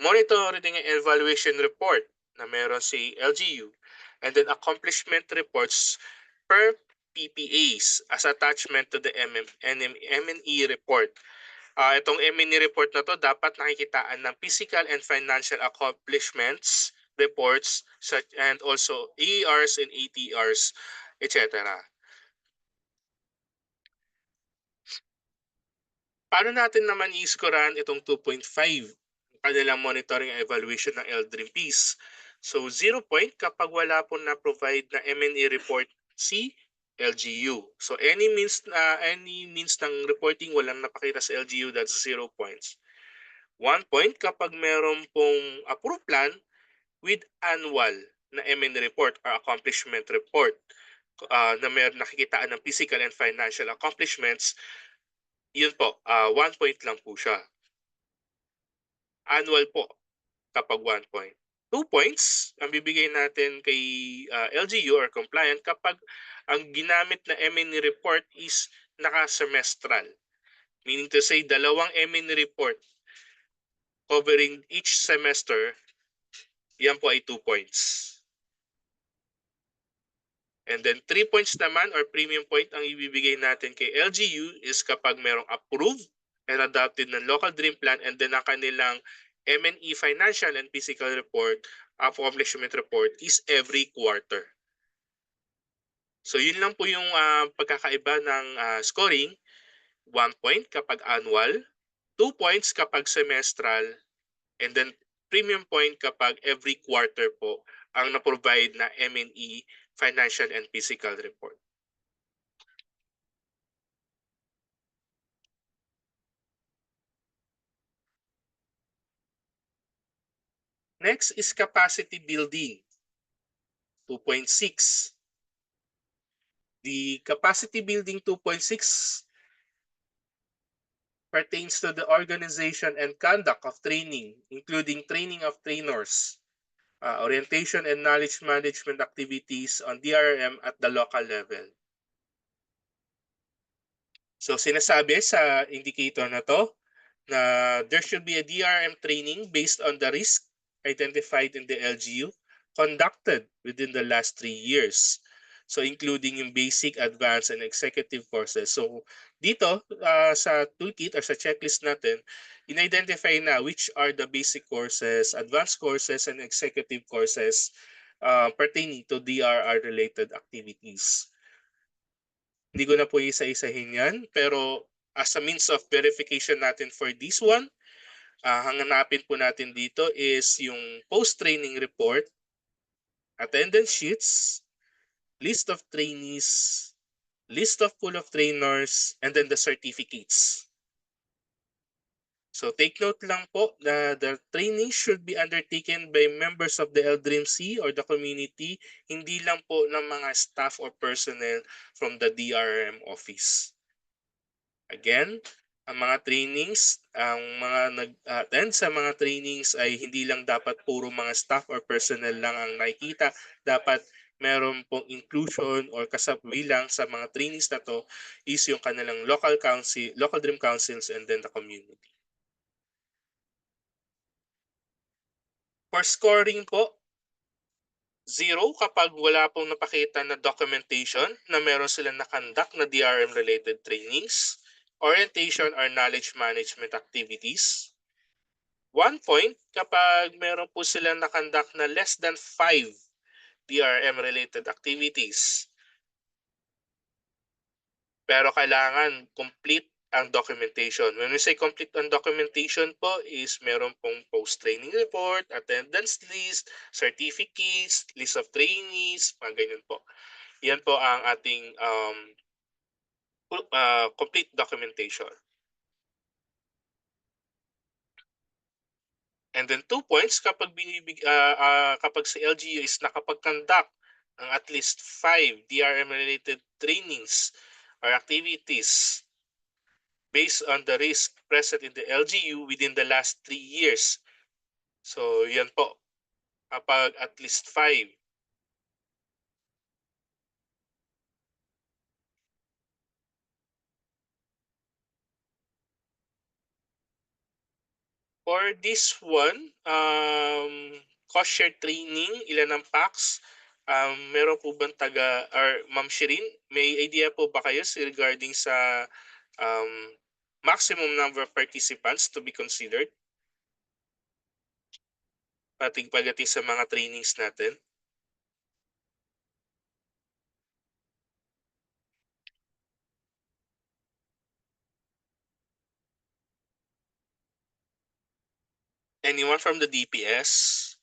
Monitoring and evaluation report na meron si LGU, and then accomplishment reports per PPAs as attachment to the MNE report. Itong MNE report na to dapat nakikitaan ng physical and financial accomplishments reports and also AERs and ATRs, etc. Paano natin naman i-scorean itong 2.5 kanilang monitoring and evaluation ng LDRIMPs? So 0 point kapag wala po na-provide na MNE report si LGU. So any means ng reporting walang napakita sa LGU, that's 0 points. 1 point kapag meron pong approved plan with annual na MNE report or accomplishment report na meron nakikitaan ng physical and financial accomplishments. Yun po, 1 point lang po siya. Annual po kapag 1 point. 2 points ang bibigay natin kay LGU or compliant kapag ang ginamit na MNE report is naka-semestral. Meaning to say, dalawang MNE report covering each semester, yan po ay 2 points. And then 3 points naman or premium point ang ibibigay natin kay LGU is kapag merong approved and adopted ng local dream plan and then ang kanilang MNE financial and physical report, accomplishment report is every quarter. So yun lang po yung pagkakaiba ng scoring. 1 point kapag annual, 2 points kapag semestral, and then premium point kapag every quarter po ang na-provide na MNE financial and physical report. Next is capacity building, 2.6. The capacity building 2.6 pertains to the organization and conduct of training, including training of trainers, orientation and knowledge management activities on DRM at the local level. So sinasabi sa indicator na to na there should be a DRM training based on the risk identified in the LGU conducted within the last 3 years. So including yung basic, advanced, and executive courses. So dito sa toolkit or sa checklist natin, in-identify na which are the basic courses, advanced courses, and executive courses pertaining to DRR-related activities. Hindi ko na po isa-isahin yan, pero as a means of verification natin for this one, hanganapin po natin dito is yung post-training report, attendance sheets, list of trainees, list of pool of trainers, and then the certificates. So take note lang po na the training should be undertaken by members of the LDRIMC or the community, hindi lang po ng mga staff or personnel from the DRM office. Again, ang mga trainings, ang mga nag-attend sa mga trainings ay hindi lang dapat puro mga staff or personnel lang ang nakikita. Dapat meron pong inclusion or kasabilang sa mga trainings na to is yung kanilang local council, local dream councils, and then the community. For scoring po, 0 kapag wala pong napakita na documentation na meron silang na-conduct na DRM-related trainings, orientation or knowledge management activities. 1 point kapag meron po silang na-conduct na less than 5 DRM-related activities. Pero kailangan complete ang documentation. When we say complete ang documentation po is meron pong post-training report, attendance list, certificates, list of trainees, mga ganyan po. Yan po ang ating complete documentation. And then 2 points kapag kapag si LGU is nakapag-conduct ng at least 5 DRM-related trainings or activities based on the risk present in the LGU within the last 3 years. So, yan po, kapag at least 5. For this one, cost share training, ilan ang packs? Meron po bang or Ma'am Shireen, may idea po ba kayo regarding sa um, maximum number of participants to be considered? Pagdating sa mga trainings natin. Anyone from the DPS?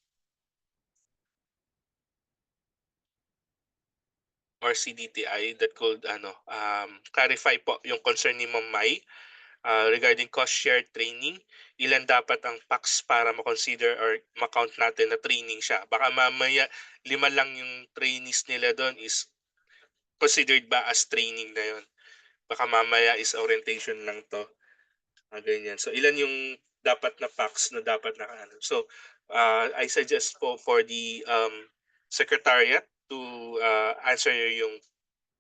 Or CDTI that could clarify po yung concern ni Ma'am Mai regarding cost share training, ilan dapat ang packs para ma-consider or ma-count natin na training siya. Baka mamaya 5 lang yung trainees nila doon is considered ba as training na yon. Baka mamaya is orientation lang to. Ganyan. So ilan yung dapat na packs na dapat na ano. So I suggest po for the secretariat to answer yung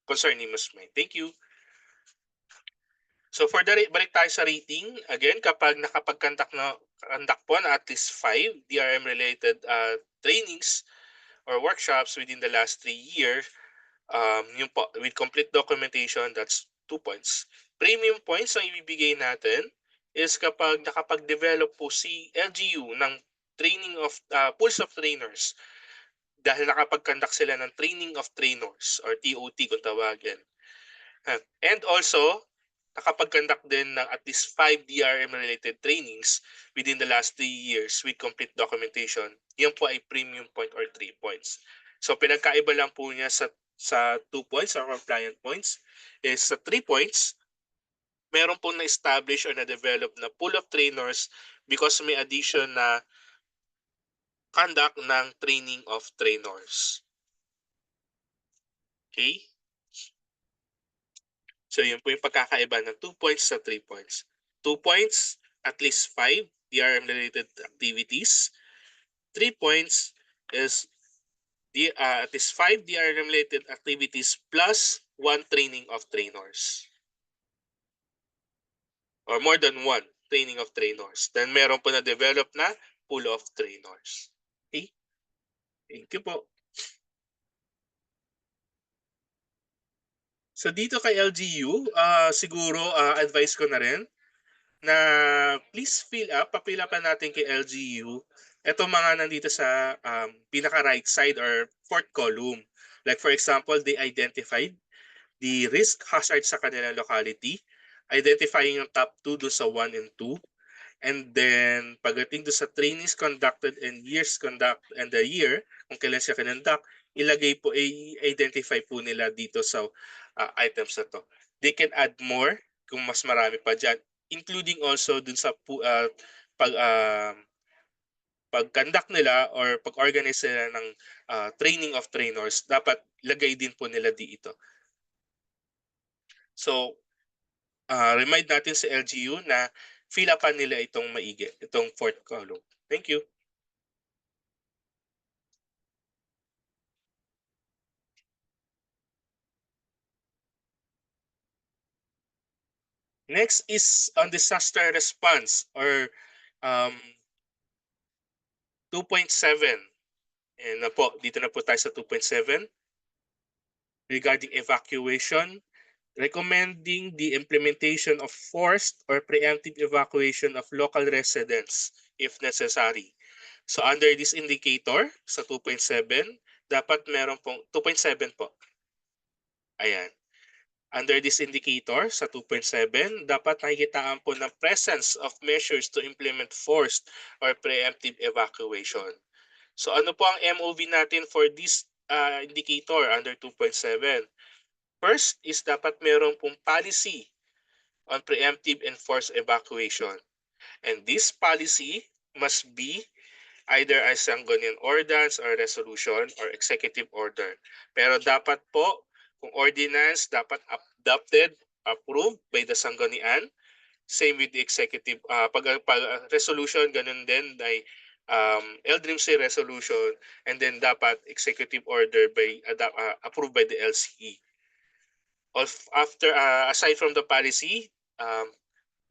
concern ni Ms. May. Thank you. So for balik tayo sa rating, again, kapag nakapag-conduct po na at least 5 DRM-related trainings or workshops within the last 3 years, yun po, with complete documentation, that's 2 points. Premium points ang ibibigay natin is kapag nakapag-develop po si LGU ng training of pools of trainers dahil nakapag-conduct sila ng training of trainers or TOT kung tawagin. And also, nakapag-conduct din ng at least 5 DRM-related trainings within the last 3 years with complete documentation. Yan po ay premium point or 3 points. So pinagkaiba lang po niya sa 2 points or compliant points is sa 3 points, meron po na-establish or na-develop na pool of trainers because may addition na conduct ng training of trainers. Okay? So yun po yung pagkakaiba ng 2 points sa 3 points. 2 points, at least 5 DRM-related activities. 3 points is at least 5 DRM-related activities plus 1 training of trainers. Or more than 1 training of trainers. Then meron po na-develop na pool of trainers. Okay? Thank you po. So dito kay LGU, siguro advice ko na rin na please pa-fill up natin kay LGU ito mga nandito sa pinaka-right side or fourth column. Like for example, they identified the risk hazard sa kanilang locality, identifying yung top 2 do sa 1 and 2, and then pagdating do sa trainings conducted and years conduct and the year, kung kailan siya kinonduct, ilagay po, i-identify po nila dito sa items na to. They can add more kung mas marami pa dyan, including also dun sa pag-conduct nila or pag-organize nila ng training of trainers, dapat lagay din po nila dito. So, remind natin sa LGU na fill upan nila itong maigi, itong fourth column. Thank you. Next is on disaster response or 2.7. And dito na po tayo sa 2.7. Regarding evacuation, recommending the implementation of forced or preemptive evacuation of local residents if necessary. So under this indicator sa 2.7, dapat meron pong 2.7 po. Ayan. Under this indicator sa 2.7, dapat nakikitaan po ng presence of measures to implement forced or preemptive evacuation. So ano po ang MOV natin for this indicator under 2.7? First is dapat meron pong policy on preemptive and forced evacuation. And this policy must be either a Sangguniang Ordinance or Resolution or Executive Order. Pero dapat po, kung ordinance, dapat adopted, approved by the Sanggunian. Same with the executive, pag resolution, ganun din ay LDRIMC resolution, and then dapat executive order by approved by the LCE. After, aside from the policy,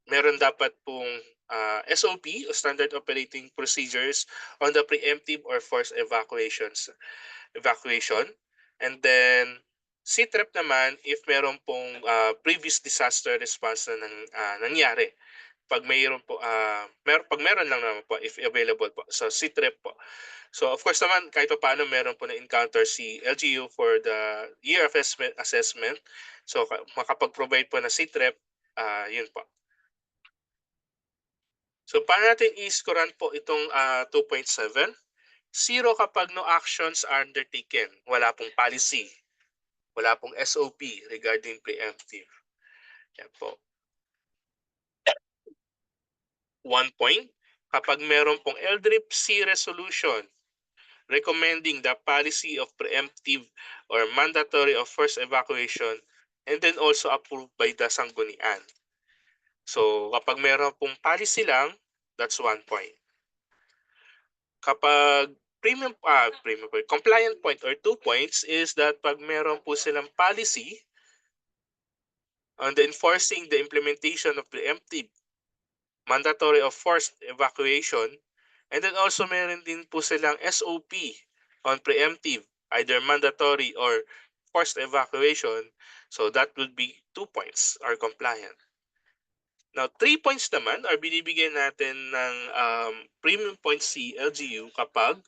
meron dapat pong SOP o Standard Operating Procedures on the preemptive or forced evacuation. And then CTREP naman if meron pong previous disaster response na nangyari. Pag mayroon po pag meron lang naman po if available po. So CTREP po. So of course naman kahit pa paano meron po na encounter si LGU for the year assessment. So makapag-provide po na CTREP, yun po. So paano natin i-scorean po itong 2.7? 0 kapag no actions are undertaken. Wala pong policy. Wala pong SOP regarding preemptive. Yan po. 1 point, kapag meron pong LDRIP-C resolution recommending the policy of preemptive or mandatory of first evacuation and then also approved by the Sanggunian. So kapag meron pong policy lang, that's 1 point. Kapag compliant point or 2 points is that pag meron po silang policy on the enforcing the implementation of preemptive, mandatory of forced evacuation, and then also meron din po silang SOP on preemptive, either mandatory or forced evacuation, so that would be 2 points are compliant. Now, 3 points naman are binibigyan natin ng premium points si LGU kapag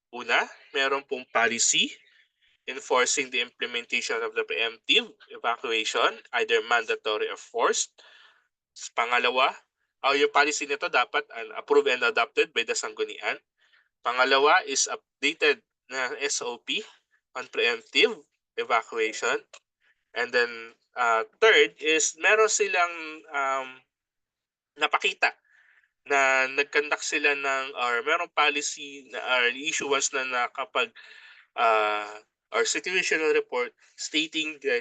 una, meron pong policy enforcing the implementation of the preemptive evacuation, either mandatory or forced. Pangalawa, yung policy nito dapat approved and adopted by the Sanggunian. Pangalawa is updated na SOP on preemptive evacuation. And then third is meron silang napakita na nag-conduct sila ng or merong policy na or issuance na kapag or situational report stating that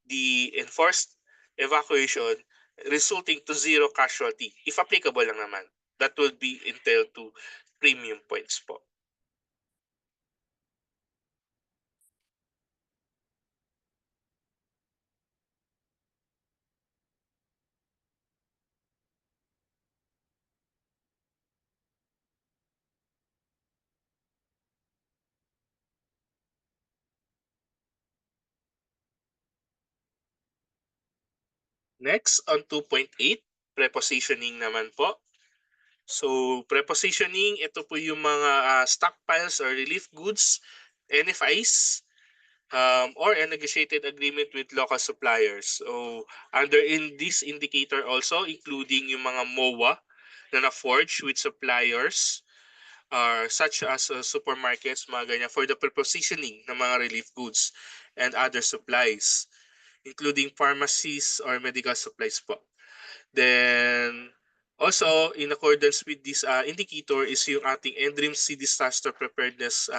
the enforced evacuation resulting to 0 casualty. If applicable lang naman, that would be entailed to premium points po. Next, on 2.8, prepositioning naman po. So, prepositioning, ito po yung mga stockpiles or relief goods, NFIs, or a negotiated agreement with local suppliers. So, under in this indicator also, including yung mga MOA na na-forge with suppliers, such as supermarkets, mga ganyan, for the prepositioning ng mga relief goods and other supplies, including pharmacies or medical supplies po. Then, also, in accordance with this indicator is yung ating NDRIMC Disaster Preparedness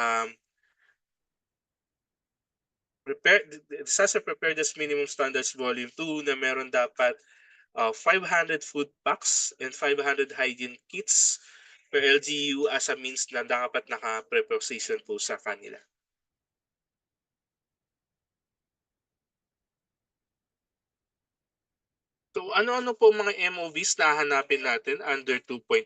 Disaster Preparedness Minimum Standards Volume 2 na meron dapat 500 food packs and 500 hygiene kits per LGU as a means na dapat naka-preposition po sa kanila. So ano-ano po mga MOVs na hahanapin natin under 2.8?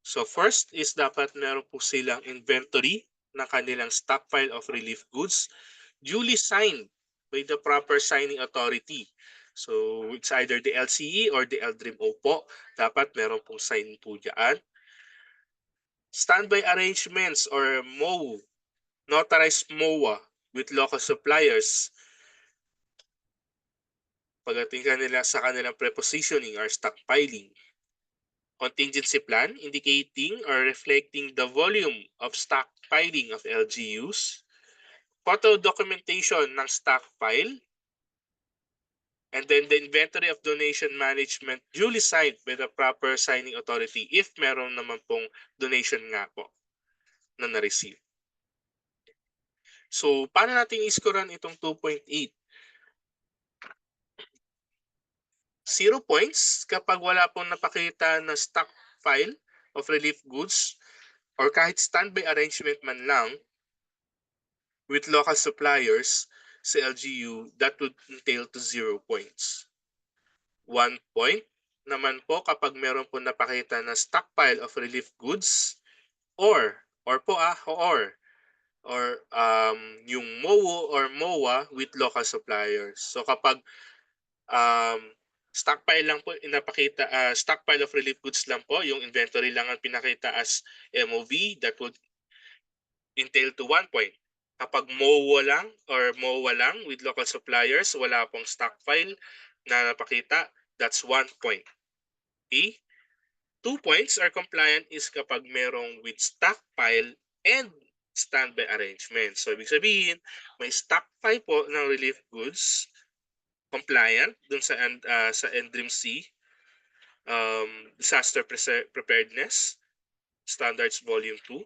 So first is dapat meron po silang inventory ng kanilang stockpile of relief goods duly signed by the proper signing authority. So it's either the LCE or the LDRIMO po. Dapat meron pong sign po dyan. Standby arrangements or MOU, notarized MOA with local suppliers. pagdating sa kanilang prepositioning or stockpiling. Contingency plan, indicating or reflecting the volume of stockpiling of LGUs. Photo documentation ng stockpile. And then the inventory of donation management duly signed by the proper signing authority if meron naman pong donation nga po na na-receive. So, paano natin iskoran itong 2.8? 0 points kapag wala pong napakita na stockpile of relief goods or kahit standby arrangement man lang with local suppliers sa LGU, that would entail to 0 points. 1 point naman po kapag meron po napakita na stockpile of relief goods or yung MOU or MOA with local suppliers. So kapag stockpile lang po inapakita, stockpile of relief goods lang po, yung inventory lang ang pinakita as MOV, that would entail to 1 point. Kapag MOA lang with local suppliers, wala pong stockpile na napakita, that's 1 point. Okay? 2 points are compliant is kapag merong with stockpile and standby arrangement. So, ibig sabihin, may stockpile po ng relief goods, compliant dun sa NDRIMC, Disaster Preparedness Standards Volume 2.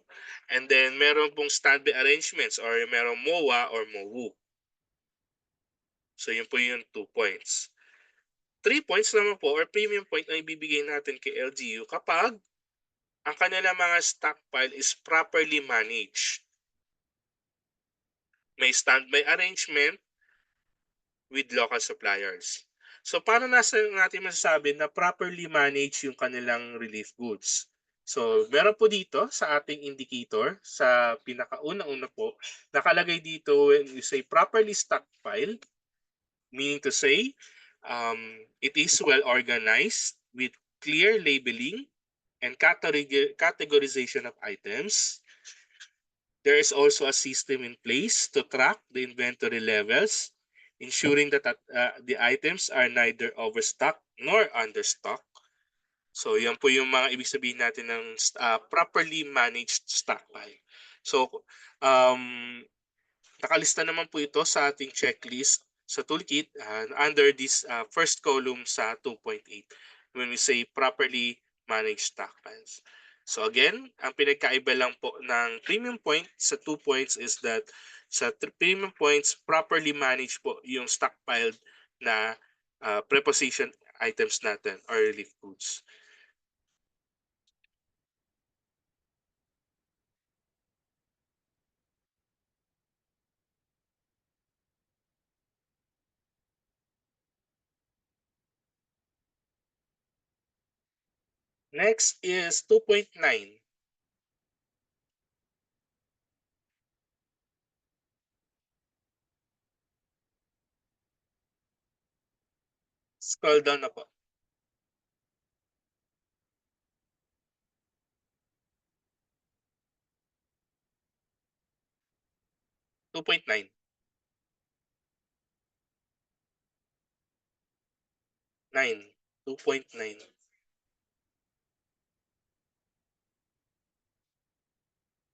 And then, meron pong standby arrangements or merong MOA or MOU. So, yun po yung 2 points. 3 points naman po or premium point na ibibigay natin kay LGU kapag ang kanilang mga stockpile is properly managed. May standby arrangement with local suppliers. So, paano natin masasabi na properly managed yung kanilang relief goods? So, meron po dito sa ating indicator, sa pinakauna-una po, nakalagay dito when you say properly stockpile, meaning to say, it is well organized with clear labeling and categorization of items. There is also a system in place to track the inventory levels, ensuring that the items are neither overstocked nor understocked. So, yan po yung mga ibig sabihin natin ng properly managed stockpile. So, nakalista naman po ito sa ating checklist sa toolkit under this first column sa 2.8 when we say properly managed stockpiles. So again, ang pinagkaiba lang po ng premium point sa 2 points is that sa premium points, properly managed po yung stockpiled na preposition items natin or relief goods. Next is 2.9. Scroll down na po. 2.9. 2.9.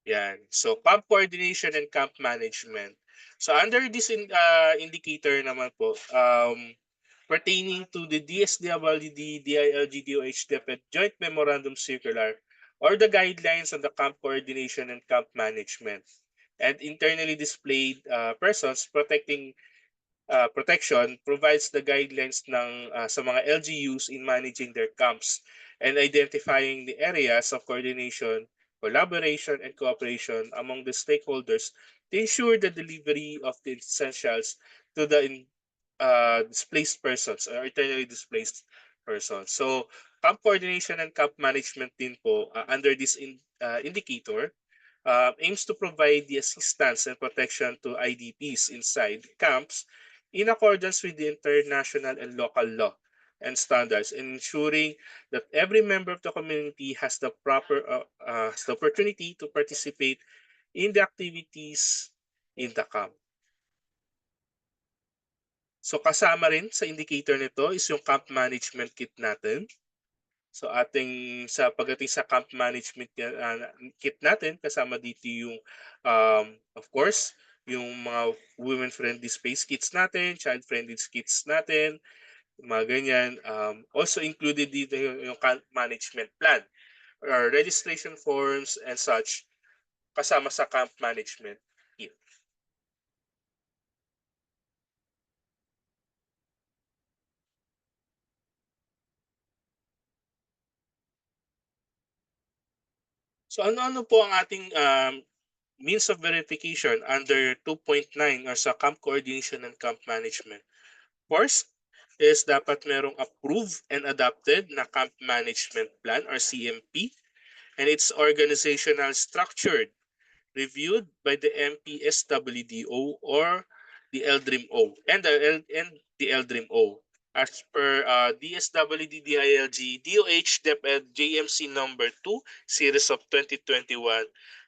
Yan. So, camp coordination and camp management. So, under this indicator naman po, pertaining to the DSWD, DILG, DOH, DepEd Joint Memorandum Circular or the guidelines on the camp coordination and camp management and internally displayed persons protection provides the guidelines ng sa mga LGUs in managing their camps and identifying the areas of coordination, collaboration, and cooperation among the stakeholders to ensure the delivery of the essentials to the displaced persons or internally displaced persons. So, camp coordination and camp management din po under this indicator aims to provide the assistance and protection to IDPs inside camps in accordance with the international and local law and standards, ensuring that every member of the community has the opportunity to participate in the activities in the camp. So kasama rin sa indicator nito is yung camp management kit natin. So sa pagdating sa camp management kit natin, kasama dito yung of course, yung mga women-friendly space kits natin, child-friendly kits natin, mga ganyan. Also included dito yung camp management plan or registration forms and such kasama sa camp management kit. So ano-ano po ang ating means of verification under 2.9 or sa camp coordination and camp management? First is dapat merong approved and adopted na camp management plan or CMP, and its organizational structured, reviewed by the MPSWDO or the LDRIMO and the LDRIMO. As per DSWD DILG DOH DepEd JMC number 2 series of 2021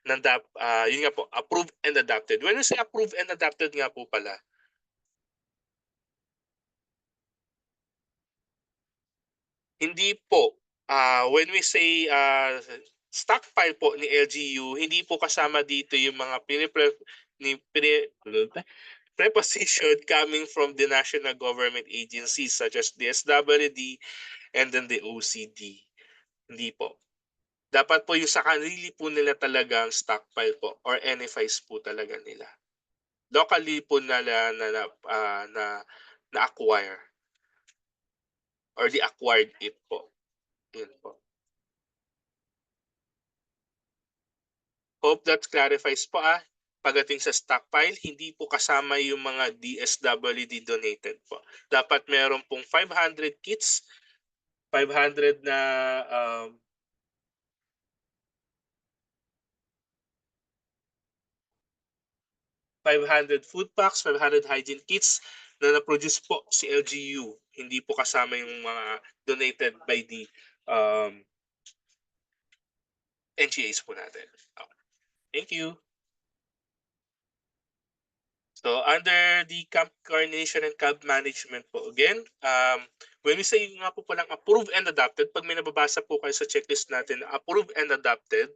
yun nga po, approved and adopted. When we say approved and adopted nga po pala, hindi po. When we say stockpile po ni LGU, hindi po kasama dito yung mga ni pini preposition coming from the national government agencies such as the SWD and then the OCD. Hindi po. Dapat po yung sa kanili po nila talagang stockpile po or NFIs po talaga nila. Locally po na-acquire or the acquired it po. Yun po. Hope that clarifies po pagdating sa stockpile, hindi po kasama yung mga DSWD donated po. Dapat meron pong 500 kits, 500 na 500 food packs, 500 hygiene kits na na-produce po si LGU. Hindi po kasama yung mga donated by the NGAs po natin. Okay. Thank you. So under the camp coordination and camp management po, again, when we say nga po palang approved and adopted, pag may nababasa po kayo sa checklist natin, approved and adopted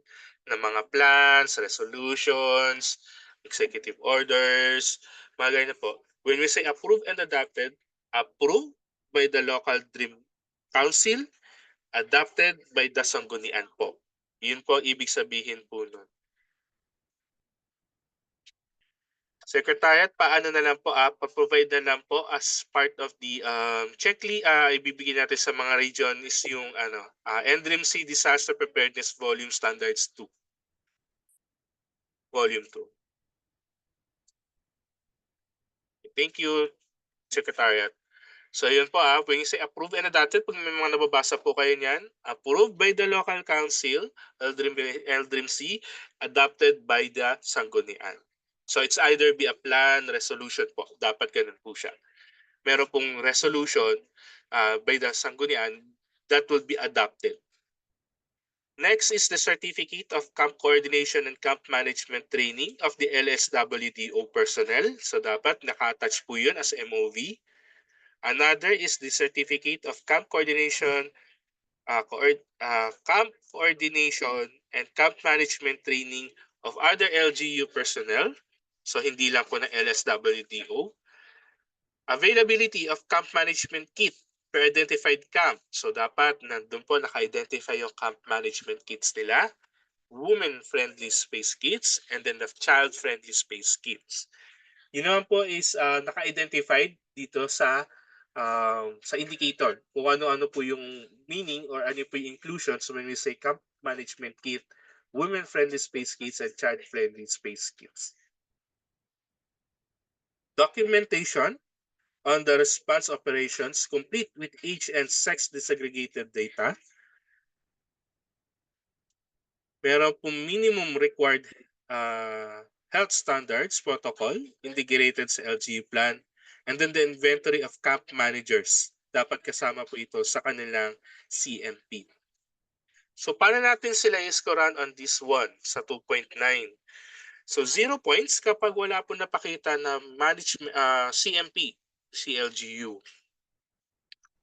na mga plans, resolutions, executive orders, mga ganyan po. When we say approved and adopted, approved by the local dream council, adopted by the sanggunian po. Yun po ibig sabihin po nun. Secretariat, paano na lang po, pa-provide na lang po as part of the checklist, ibibigay natin sa mga region is yung NDRIMC Disaster Preparedness Volume Standards 2, Volume 2. Thank you, Secretariat. So yun po when you say approved and adopted, pag may mga nababasa po kayo niyan, approved by the local council, LDRIMC, adopted by the sanggunian. So it's either be a plan, resolution po. Dapat ganun po siya. Meron pong resolution by the sanggunian that will be adopted. Next is the Certificate of Camp Coordination and Camp Management Training of the LSWDO personnel. So dapat naka-attach po yun as MOV. Another is the Certificate of Camp Coordination, Camp Coordination and Camp Management Training of other LGU personnel. So hindi lang po ng LSWDO. Availability of camp management kit per identified camp. So dapat nandun po naka-identify yung camp management kits nila, women-friendly space kits, and then the child-friendly space kits. Yun naman po is naka-identified dito sa indicator kung ano-ano po yung meaning or ano po yung inclusions when we say camp management kit, women-friendly space kits, and child-friendly space kits. Documentation on the response operations complete with age and sex disaggregated data. Meron pong minimum required health standards protocol integrated sa LGU plan, and then the inventory of camp managers. Dapat kasama po ito sa kanilang CMP. So paano natin sila i-scorean on this one sa 2.9? So 0 points kapag wala po napakita na CMP CLGU.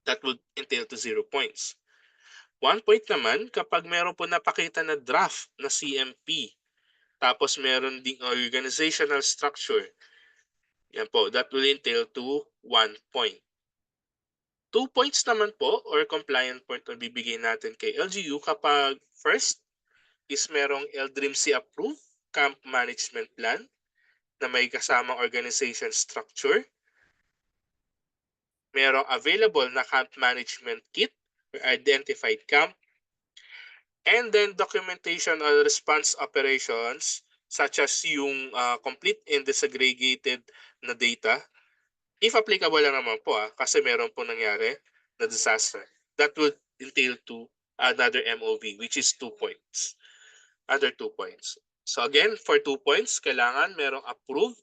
That would entail to 0 points. 1 point naman kapag meron po napakita na draft na CMP, tapos meron ding organizational structure. Yan po, that will entail to 1 point. 2 points naman po or compliant point na bibigay natin kay LGU kapag first is merong LDRIMC approved camp management plan na may kasamang organization structure, merong available na camp management kit for identified camp, and then documentation or response operations such as yung complete and disaggregated na data. If applicable lang naman po kasi meron po nangyari na disaster. That would entail to another MOV which is 2 points. Other 2 points. So again, for 2 points, kailangan merong approved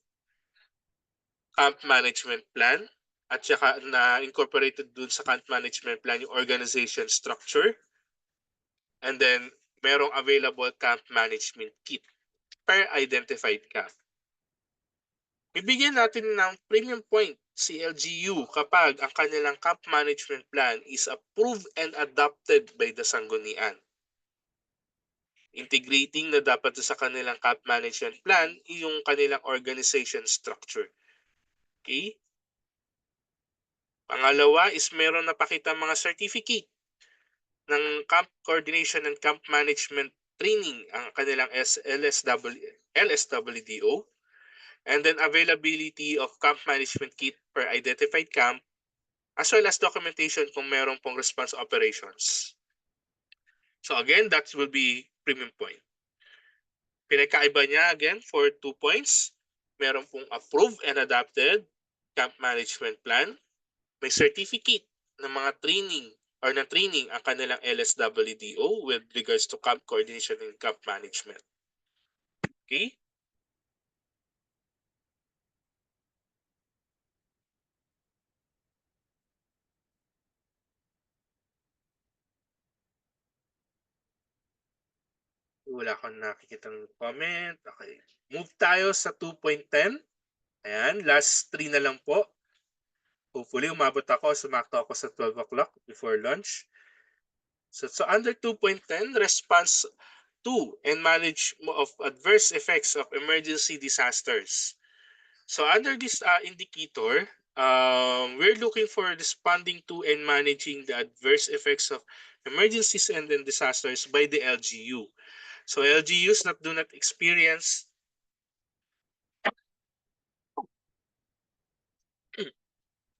camp management plan at saka na incorporated dun sa camp management plan yung organization structure, and then merong available camp management kit per identified camp. Bibigyan natin ng premium point si LGU kapag ang kanilang camp management plan is approved and adopted by the sanggunian. Integrating na dapat sa kanilang camp management plan yung kanilang organization structure. Okay? Pangalawa is meron napakita mga certificate ng camp coordination and camp management training ang kanilang LSWDO, and then availability of camp management kit per identified camp, as well as documentation kung meron pong response operations. So again, that will be premium point. Pinagkaiba niya again for 2 points, meron pong approved and adopted camp management plan, may certificate ng mga training or na training ang kanilang LSWDO with regards to camp coordination and camp management. Okay? Wala akong nakikitang comment. Okay. Move tayo sa 2.10. Ayan, last 3 na lang po. Hopefully, umabot ako, sumakto ako sa 12 o'clock before lunch. So under 2.10, response to and manage of adverse effects of emergency disasters. So under this indicator, we're looking for responding to and managing the adverse effects of emergencies and then disasters by the LGU. So LGUs that do not experience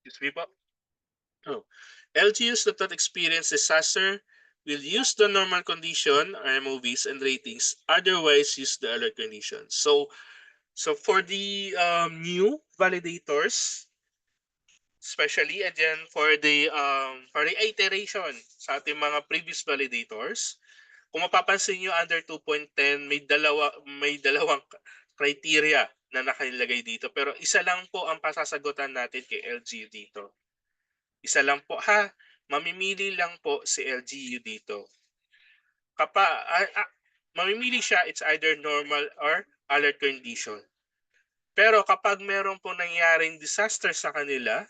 excuse me po. Oh. LGUs that don't experience disaster will use the normal condition MOVs and ratings, otherwise use the alert condition. So for the new validators, especially again for the iteration sa ating mga previous validators, kung mapapansin nyo under 2.10 may dalawang criteria na nakalagay dito, pero isa lang po ang pasasagutan natin kay LGU dito. Isa lang po ha, mamimili lang po si LGU dito. Mamimili siya, it's either normal or alert condition. Pero kapag meron po nangyaring disaster sa kanila,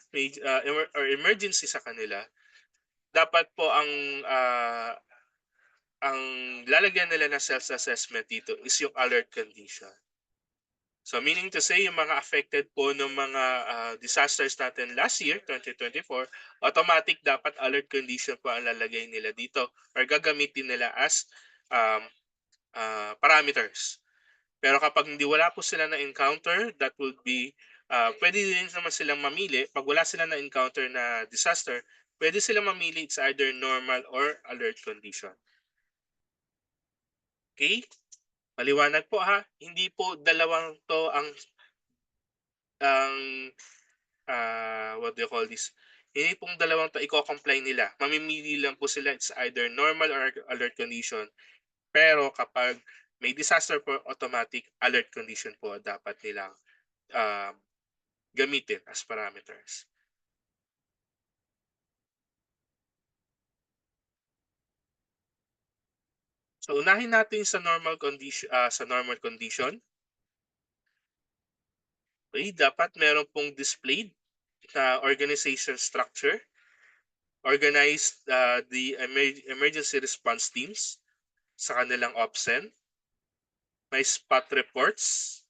or emergency sa kanila, dapat po ang lalagyan nila na self-assessment dito is yung alert condition. So meaning to say, yung mga affected po ng mga disasters natin last year, 2024, automatic dapat alert condition po ang lalagay nila dito or gagamitin nila as parameters. Pero kapag hindi wala po sila na-encounter, that would be, pwede din naman silang mamili. Pag wala sila na-encounter na disaster, pwede silang mamili, it's either normal or alert condition. Okay? Maliwanag po ha, hindi po dalawang to ang what do you call this? Hindi pong dalawang to i-comply nila. Mamimili lang po sila, it's either normal or alert condition. Pero kapag may disaster po, automatic alert condition po dapat nilang gamitin as parameters. So unahin natin sa normal condition. Okay, dapat meron pong displayed na organization structure, organize the emergency response teams sa kanilang OPSEN, may spot reports,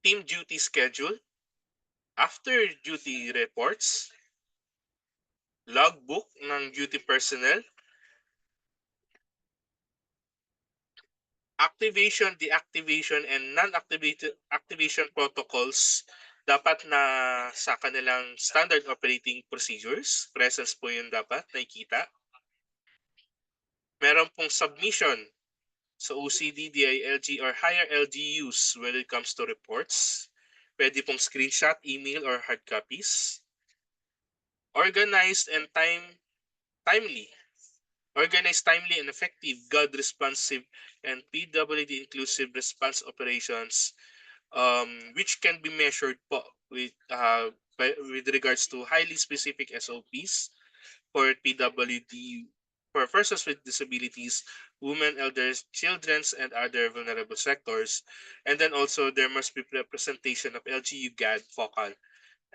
team duty schedule, after duty reports, logbook ng duty personnel, activation, deactivation, and non-activation protocols dapat na sa kanilang standard operating procedures. Presence po yun dapat nakikita. Meron pong submission sa OCD, DILG, or higher LGUs when it comes to reports. Pwede pong screenshot, email, or hard copies. Organized and timely. Organized, timely, and effective GOD responsive and PWD inclusive response operations, which can be measured po with regards to highly specific SOPs for PWD for persons with disabilities, women, elders, children, and other vulnerable sectors. And then also there must be representation of LGU GAD focal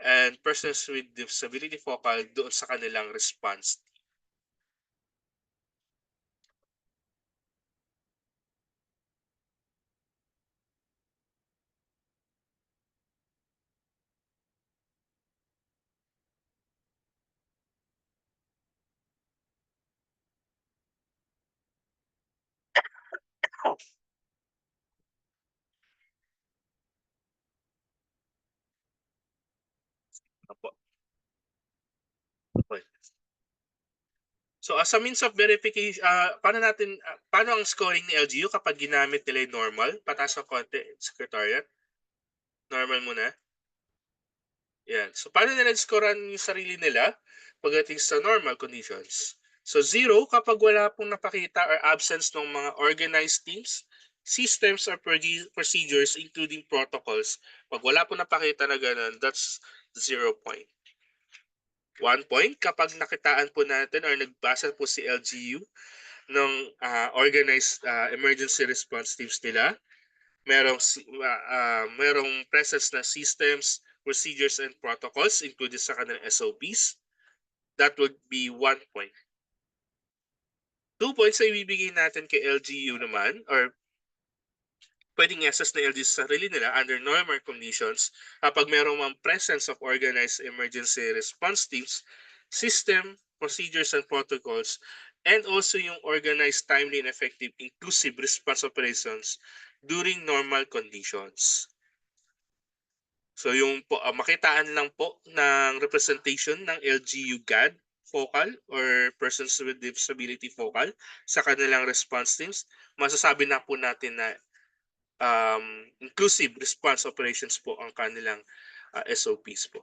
and persons with disability focal doon sa kanilang response. Opo. Okay. So as a means of verification, paano ang scoring ni LGU kapag ginamit nila yung normal? Pataas ng konti, Secretariat. Normal muna. Yan. So paano nila scorean yung sarili nila pagdating sa normal conditions? So 0 kapag wala pong napakita or absence ng mga organized teams, systems or procedures including protocols. Pag wala pong napakita na ganun, that's 0 point. 1 point kapag nakitaan po natin or nagbasa po si LGU ng organized emergency response teams nila. Merong presence na systems, procedures, and protocols included sa kanilang SOPs. That would be 1 point. 2 points ay ibibigay natin kay LGU naman or pwedeng i-assess na LGU sa sarili nila under normal conditions kapag merong presence of organized emergency response teams, system, procedures, and protocols, and also yung organized, timely, and effective inclusive response operations during normal conditions. So yung makitaan lang po ng representation ng LGU GAD focal or persons with disability focal sa kanilang response teams, masasabi na po natin na inclusive response operations po ang kanilang SOPs po.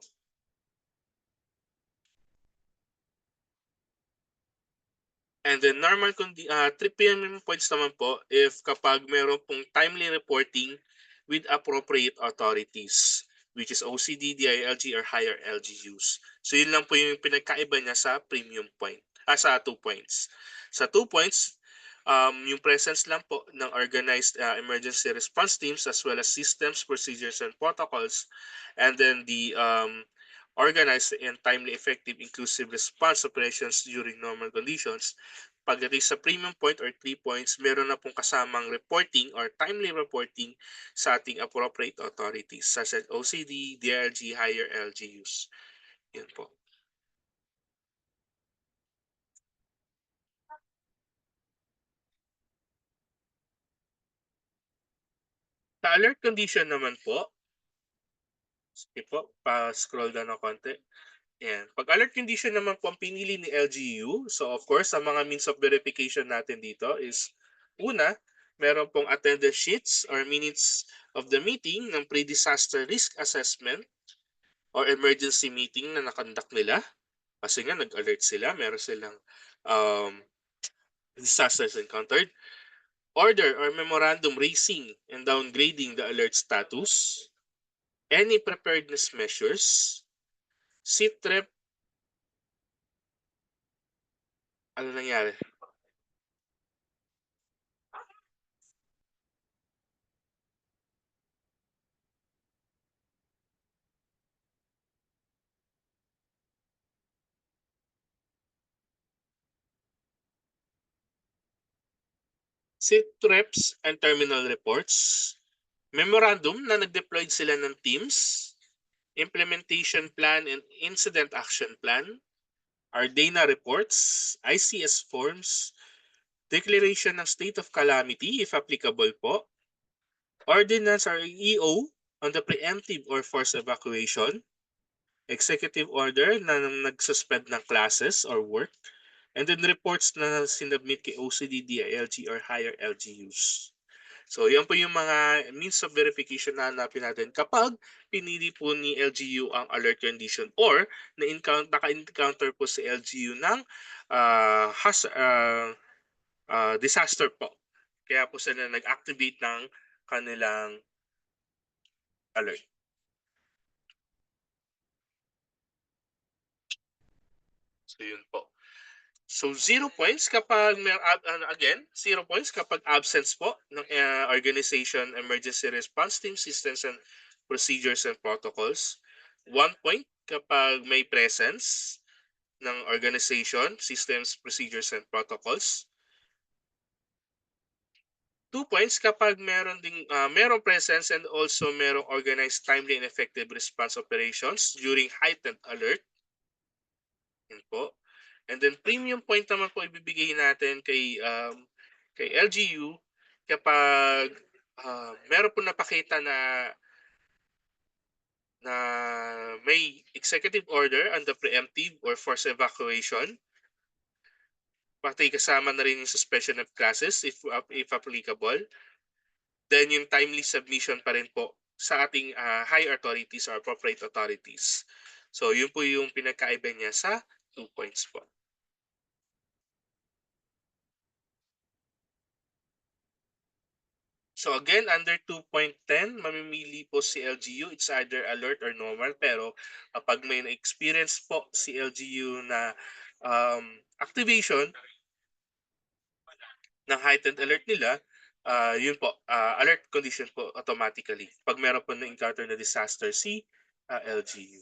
And then normal 3 PM points naman po if kapag meron pong timely reporting with appropriate authorities, which is OCD, DILG, or higher LGUs. So yun lang po yung pinagkaiba niya sa premium point, sa 2 points. Sa 2 points, yung presence lang po ng organized emergency response teams as well as systems, procedures, and protocols. And then the organized and timely, effective, inclusive response operations during normal conditions. Pagdating sa premium point or 3 points, meron na pong kasamang reporting or timely reporting sa ating appropriate authorities such as OCD, DLG, higher LGUs. Yan po. Sa alert condition naman po, sige po, pa-scroll down ng konti. Yan. Pag alert condition naman po ang pinili ni LGU, so of course, ang mga means of verification natin dito is una, meron pong attendance sheets or minutes of the meeting ng pre-disaster risk assessment or emergency meeting na nakandak nila. Kasi nga nag-alert sila, meron silang disasters encountered. Order or memorandum raising and downgrading the alert status. Any preparedness measures. SITREP. Ano nangyari? SITREPs and terminal reports, memorandum na nag-deployed sila ng teams, implementation plan and incident action plan, ARDENA reports, ICS forms, declaration ng state of calamity if applicable po, ordinance or EO on the preemptive or forced evacuation, executive order na nag-suspend ng classes or work, and then reports na sinubmit kay OCD, DILG, or higher LGUs. So, yan po yung mga means of verification na hanapin natin kapag pinili po ni LGU ang alert condition or naka-encounter po si LGU ng disaster po. Kaya po sila nag-activate ng kanilang alert. So, yun po. So 0 points kapag may again, 0 points kapag absence po ng organization, emergency response team, systems and procedures and protocols. 1 point kapag may presence ng organization, systems, procedures and protocols. 2 points kapag merong presence and also merong organized, timely and effective response operations during heightened alert. Yun po. And then premium point naman po ibibigay natin kay LGU kapag meron po napakita na may executive order on the preemptive or forced evacuation, pati kasama na rin yung suspension of classes if applicable, then yung timely submission pa rin po sa ating high authorities or appropriate authorities. So yun po yung pinagkaiba niya sa 2 points po. So again, under 2.10, mamimili po si LGU. It's either alert or normal. Pero kapag may na-experience po si LGU na activation ng heightened alert nila, yun po, alert condition po automatically. Pag meron po na-encounter na disaster si LGU.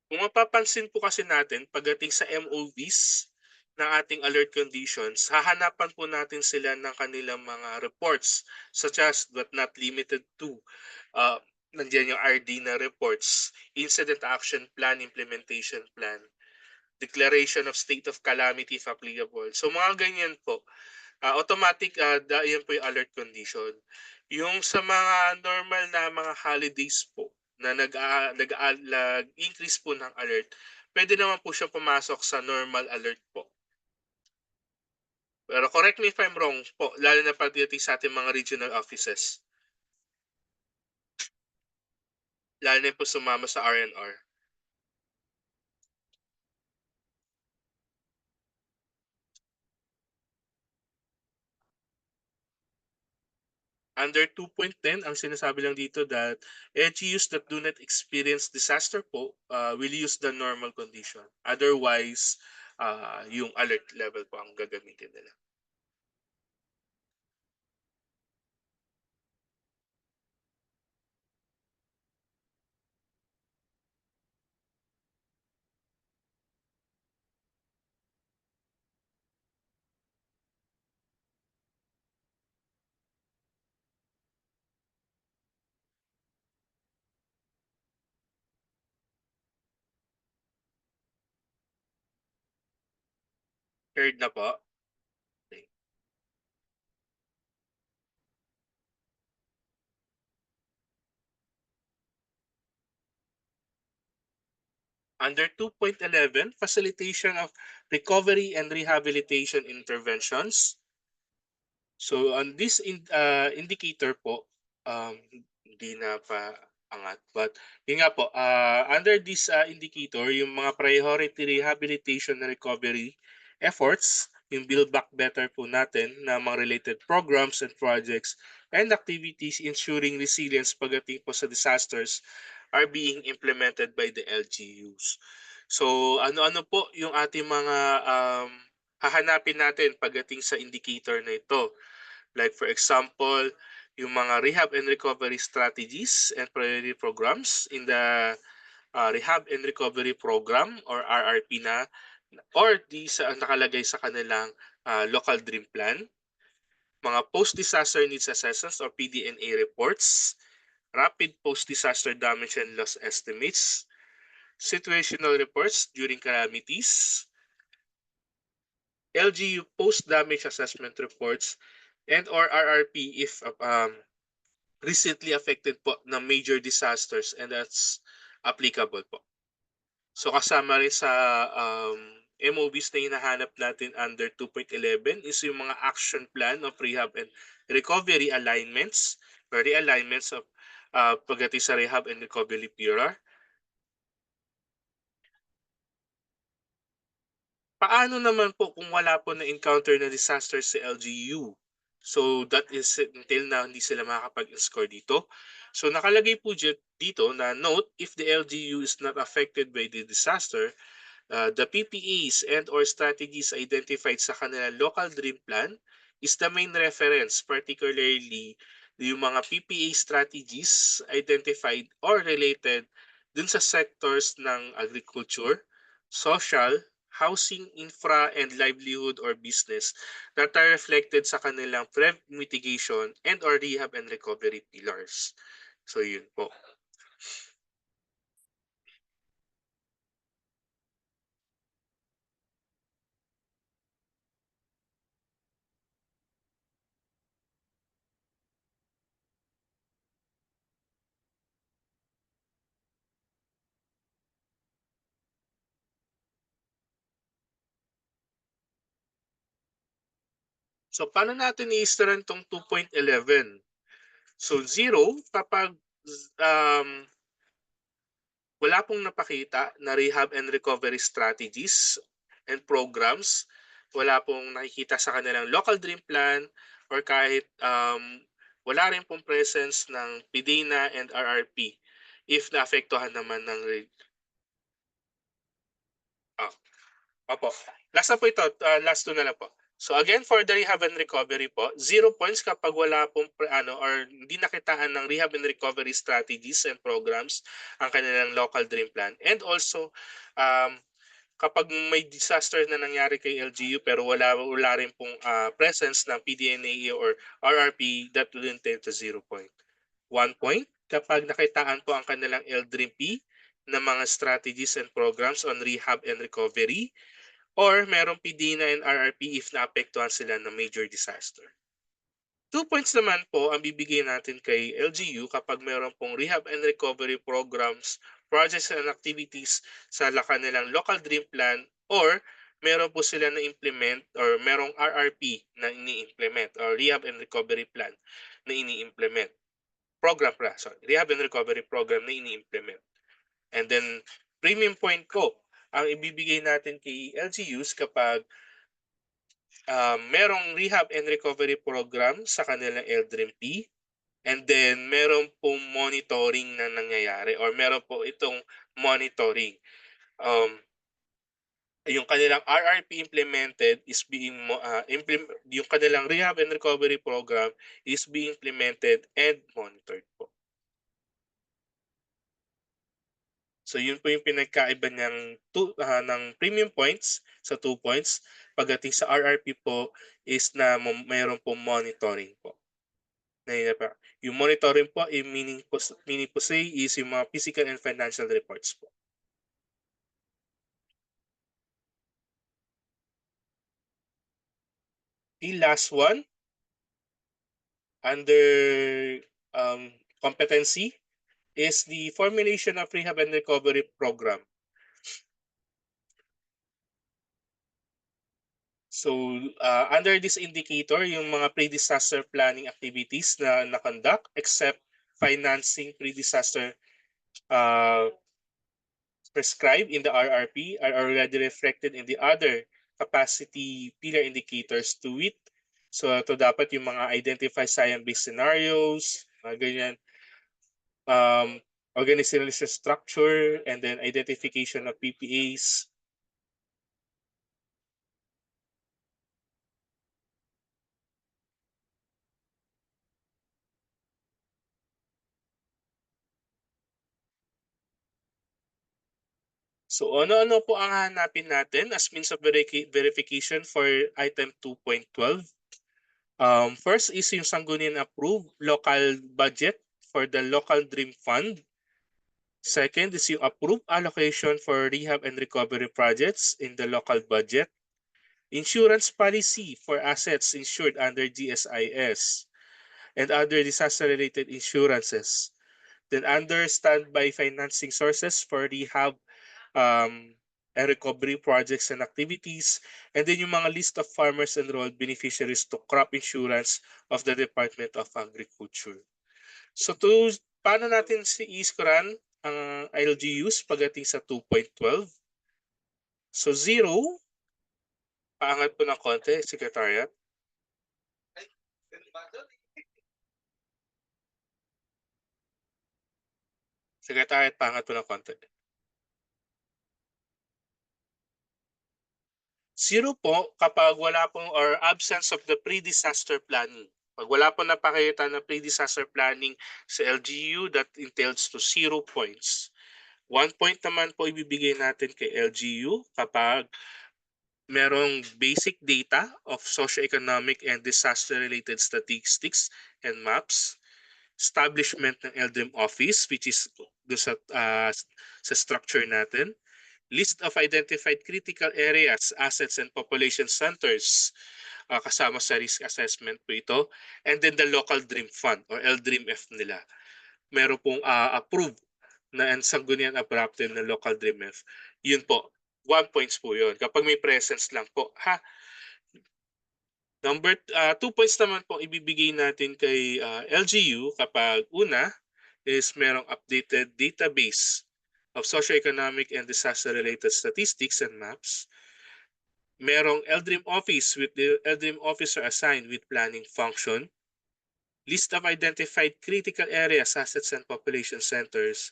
Kung mapapansin po kasi natin pagdating sa MOVs ng ating alert conditions, hahanapan po natin sila ng kanilang mga reports such as but not limited to nandiyan yung RD na reports, incident action plan, implementation plan, declaration of state of calamity if applicable. So mga ganyan po. Automatic yan po yung alert condition. Yung sa mga normal na mga holidays po na nag-increase po ng alert, pwede naman po siya pumasok sa normal alert po. Pero correct me if I'm wrong po, lalo na pagdating sa ating mga regional offices. Lalo na po sumama sa RNR. Under 2.10, ang sinasabi lang dito that LGUs that do not experience disaster po will use the normal condition. Otherwise, yung alert level po ang gagamitin nila. Heard na po? Okay. Under 2.11, facilitation of recovery and rehabilitation interventions. So on this indicator po, hindi na pa angat. But yun nga po, under this indicator, yung mga priority rehabilitation and recovery efforts, yung Build Back Better po natin na mga related programs and projects and activities ensuring resilience pagdating po sa disasters are being implemented by the LGUs. So ano-ano po yung ating mga hahanapin natin pagdating sa indicator na ito. Like for example, yung mga rehab and recovery strategies and priority programs in the rehab and recovery program or RRP na or di sa nakalagay sa kanilang local dream plan, mga post-disaster needs assessments or PDNA reports, rapid post-disaster damage and loss estimates, situational reports during calamities, LGU post-damage assessment reports, and or RRP if recently affected po ng major disasters and that's applicable po. So kasama rin sa MOBs na hinahanap natin under 2.11 is yung mga action plan of rehab and recovery alignments or realignments of pagdating sa rehab and recovery pillar. Paano naman po kung wala po na-encounter na disaster sa LGU? So that is until na hindi sila makakapag-score dito. So nakalagay po dito na note if the LGU is not affected by the disaster, the PPAs and or strategies identified sa kanilang local dream plan is the main reference, particularly yung mga PPA strategies identified or related dun sa sectors ng agriculture, social, housing, infra, and livelihood or business that are reflected sa kanilang prev mitigation and or rehab and recovery pillars. So yun po. So paano natin i-staran tong 2.11? So zero kapag um, wala pong napakita na rehab and recovery strategies and programs, wala pong nakikita sa kanilang local dream plan or kahit wala rin pong presence ng PDENA and RRP if naapektuhan naman ng ah, opo. Last na po ito, last two na lang po. So again, for the rehab and recovery po, 0 points kapag wala pong or hindi nakitaan ng rehab and recovery strategies and programs ang kanilang local dream plan. And also, um, kapag may disaster na nangyari kay LGU pero wala rin pong presence ng PDNA or RRP, that will entail to 0 point. 1 point kapag nakitaan po ang kanilang LDRIP ng mga strategies and programs on rehab and recovery or merong PDENA and RRP if naapektuhan sila ng major disaster. 2 points naman po ang bibigay natin kay LGU kapag meron pong rehab and recovery programs, projects and activities sa kanilang local dream plan or meron po sila na implement or merong RRP na ini-implement or rehab and recovery plan na ini-implement. Rehab and recovery program na ini-implement. And then premium point po ang ibibigay natin kay LGUs kapag merong rehab and recovery program sa kanilang LDRIP and then meron pong monitoring na nangyayari or meron po itong monitoring. Yung kanilang RRP implemented is being yung kanilang rehab and recovery program is being implemented and monitored po. So yun po yung pinagkaiba ng premium points sa 2 points. Pagdating sa RRP po is na mayroon pong monitoring po. Yung monitoring po, meaning po say is yung mga physical and financial reports po. The last one, under competency, is the formulation of rehab and recovery program. So, under this indicator, yung mga pre-disaster planning activities na na-conduct except financing pre-disaster uh, prescribed in the RRP are already reflected in the other capacity pillar indicators to it. So, ito dapat yung mga identify science-based scenarios, ganyan, organizational structure, and then identification of PPAs. So ano-ano po ang hahanapin natin as means of verification for item 2.12? First is yung sanggunian approved local budget for the local dream fund. Second is yung approved allocation for rehab and recovery projects in the local budget. Insurance policy for assets insured under GSIS and other disaster-related insurances. Then under standby financing sources for rehab and recovery projects and activities. And then yung mga list of farmers enrolled beneficiaries to crop insurance of the Department of Agriculture. So paano natin iiskuran ang LGUs pagdating sa 2.12? So 0, paangat po ng konti, Secretariat. Secretariat, paangat po ng konti. 0 po kapag wala pong or absence of the pre-disaster planning. Pag wala po napakita na pre-disaster planning sa LGU, that entails to 0 points. 1 point naman po ibibigay natin kay LGU kapag merong basic data of socioeconomic and disaster-related statistics and maps, establishment ng LDRIM office which is sa structure natin, list of identified critical areas, assets, and population centers, kasama sa risk assessment po ito, and then the local dream fund or LDRIM-F nila. Meron pong approved na sanggunian adaptive na local dream-F. Yun po, 1 points po yun kapag may presence lang po. Number 2 points naman po ibibigay natin kay LGU kapag una is merong updated database of socioeconomic and disaster-related statistics and maps. Merong LDRIM office with the LDRIM officer assigned with planning function. List of identified critical areas, assets, and population centers.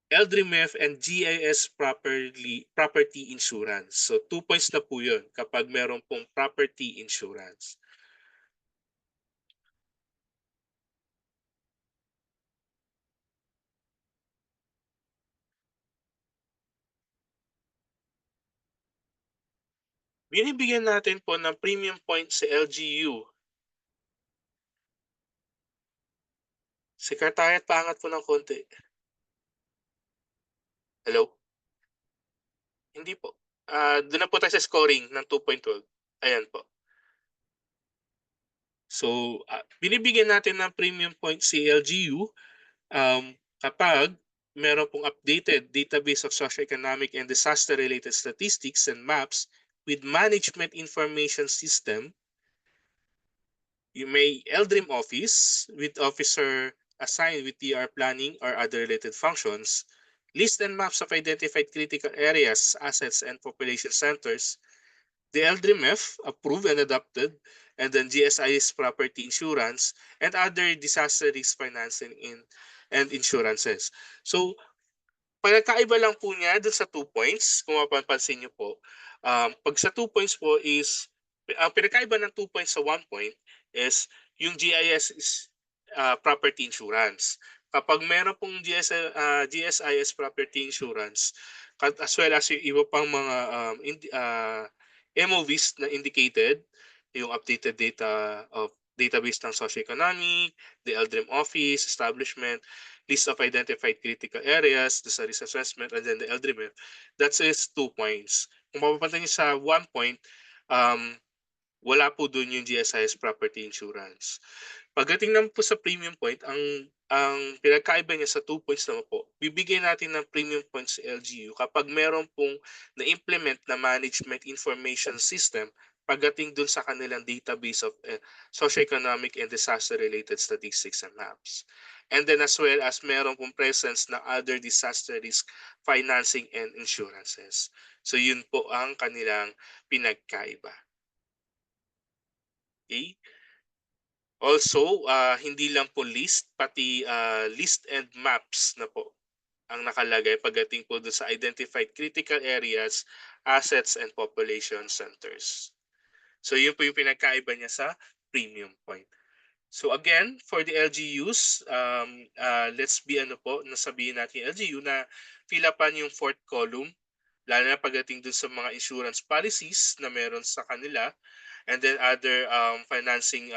LDRIM-F and GIS property insurance. So 2 points na po yun kapag meron pong property insurance. Binibigyan natin po ng premium points sa LGU. Secretariat, paangat po ng konti. Hello? Hindi po. Doon na po tayo sa scoring ng 2.12. Ayan po. So, binibigyan natin ng premium points si LGU kapag meron pong updated database of socioeconomic and disaster-related statistics and maps with management information system. You may LDRIM office with officer assigned with TR planning or other related functions, list and maps of identified critical areas, assets, and population centers, the LDRIM-F approved and adopted, and then GSIS property insurance, and other disaster risk financing and insurances. So, pagkakaiba lang po niya dun sa 2 points, kung mapapansin niyo po. Pag sa 2 points po is, ang pinakaiba ng 2 points sa 1 point is yung GIS is property insurance. Kapag meron pong GSIS property insurance, as well as yung iba pang mga MOVs na indicated, yung updated data of database ng socioeconomic, the LDRIM office, establishment, list of identified critical areas, the risk assessment, and then the LDRIM, that is 2 points. Kung mapapansin niyo sa 1 point, wala po doon yung GSIS property insurance. Pagdating naman po sa premium point, ang pinagkaiba niya sa 2 points naman po, bibigyan natin ng premium points sa LGU kapag meron pong na-implement na management information system pagdating dun sa kanilang database of socioeconomic and disaster-related statistics and maps. And then as well as meron pong presence na other disaster risk financing and insurances. So yun po ang kanilang pinagkaiba. Okay? Also, hindi lang po list, pati list and maps na po ang nakalagay pagdating po doon sa identified critical areas, assets, and population centers. So yun po yung pinagkaiba niya sa premium point. So again, for the LGUs, let's be ano po, nasabihin natin yung LGU na fill upan yung fourth column, lalo na pagdating dun sa mga insurance policies na meron sa kanila, and then other financing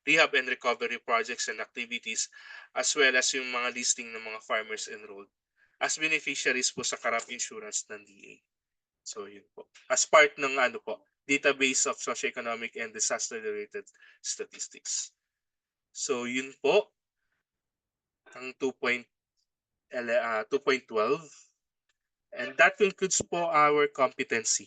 rehab and recovery projects and activities, as well as yung mga listing ng mga farmers enrolled as beneficiaries po sa crop insurance ng DA. So yun po. As part ng ano po, database of socioeconomic and disaster related statistics. So yun po ang 2.12, and that concludes po our competency.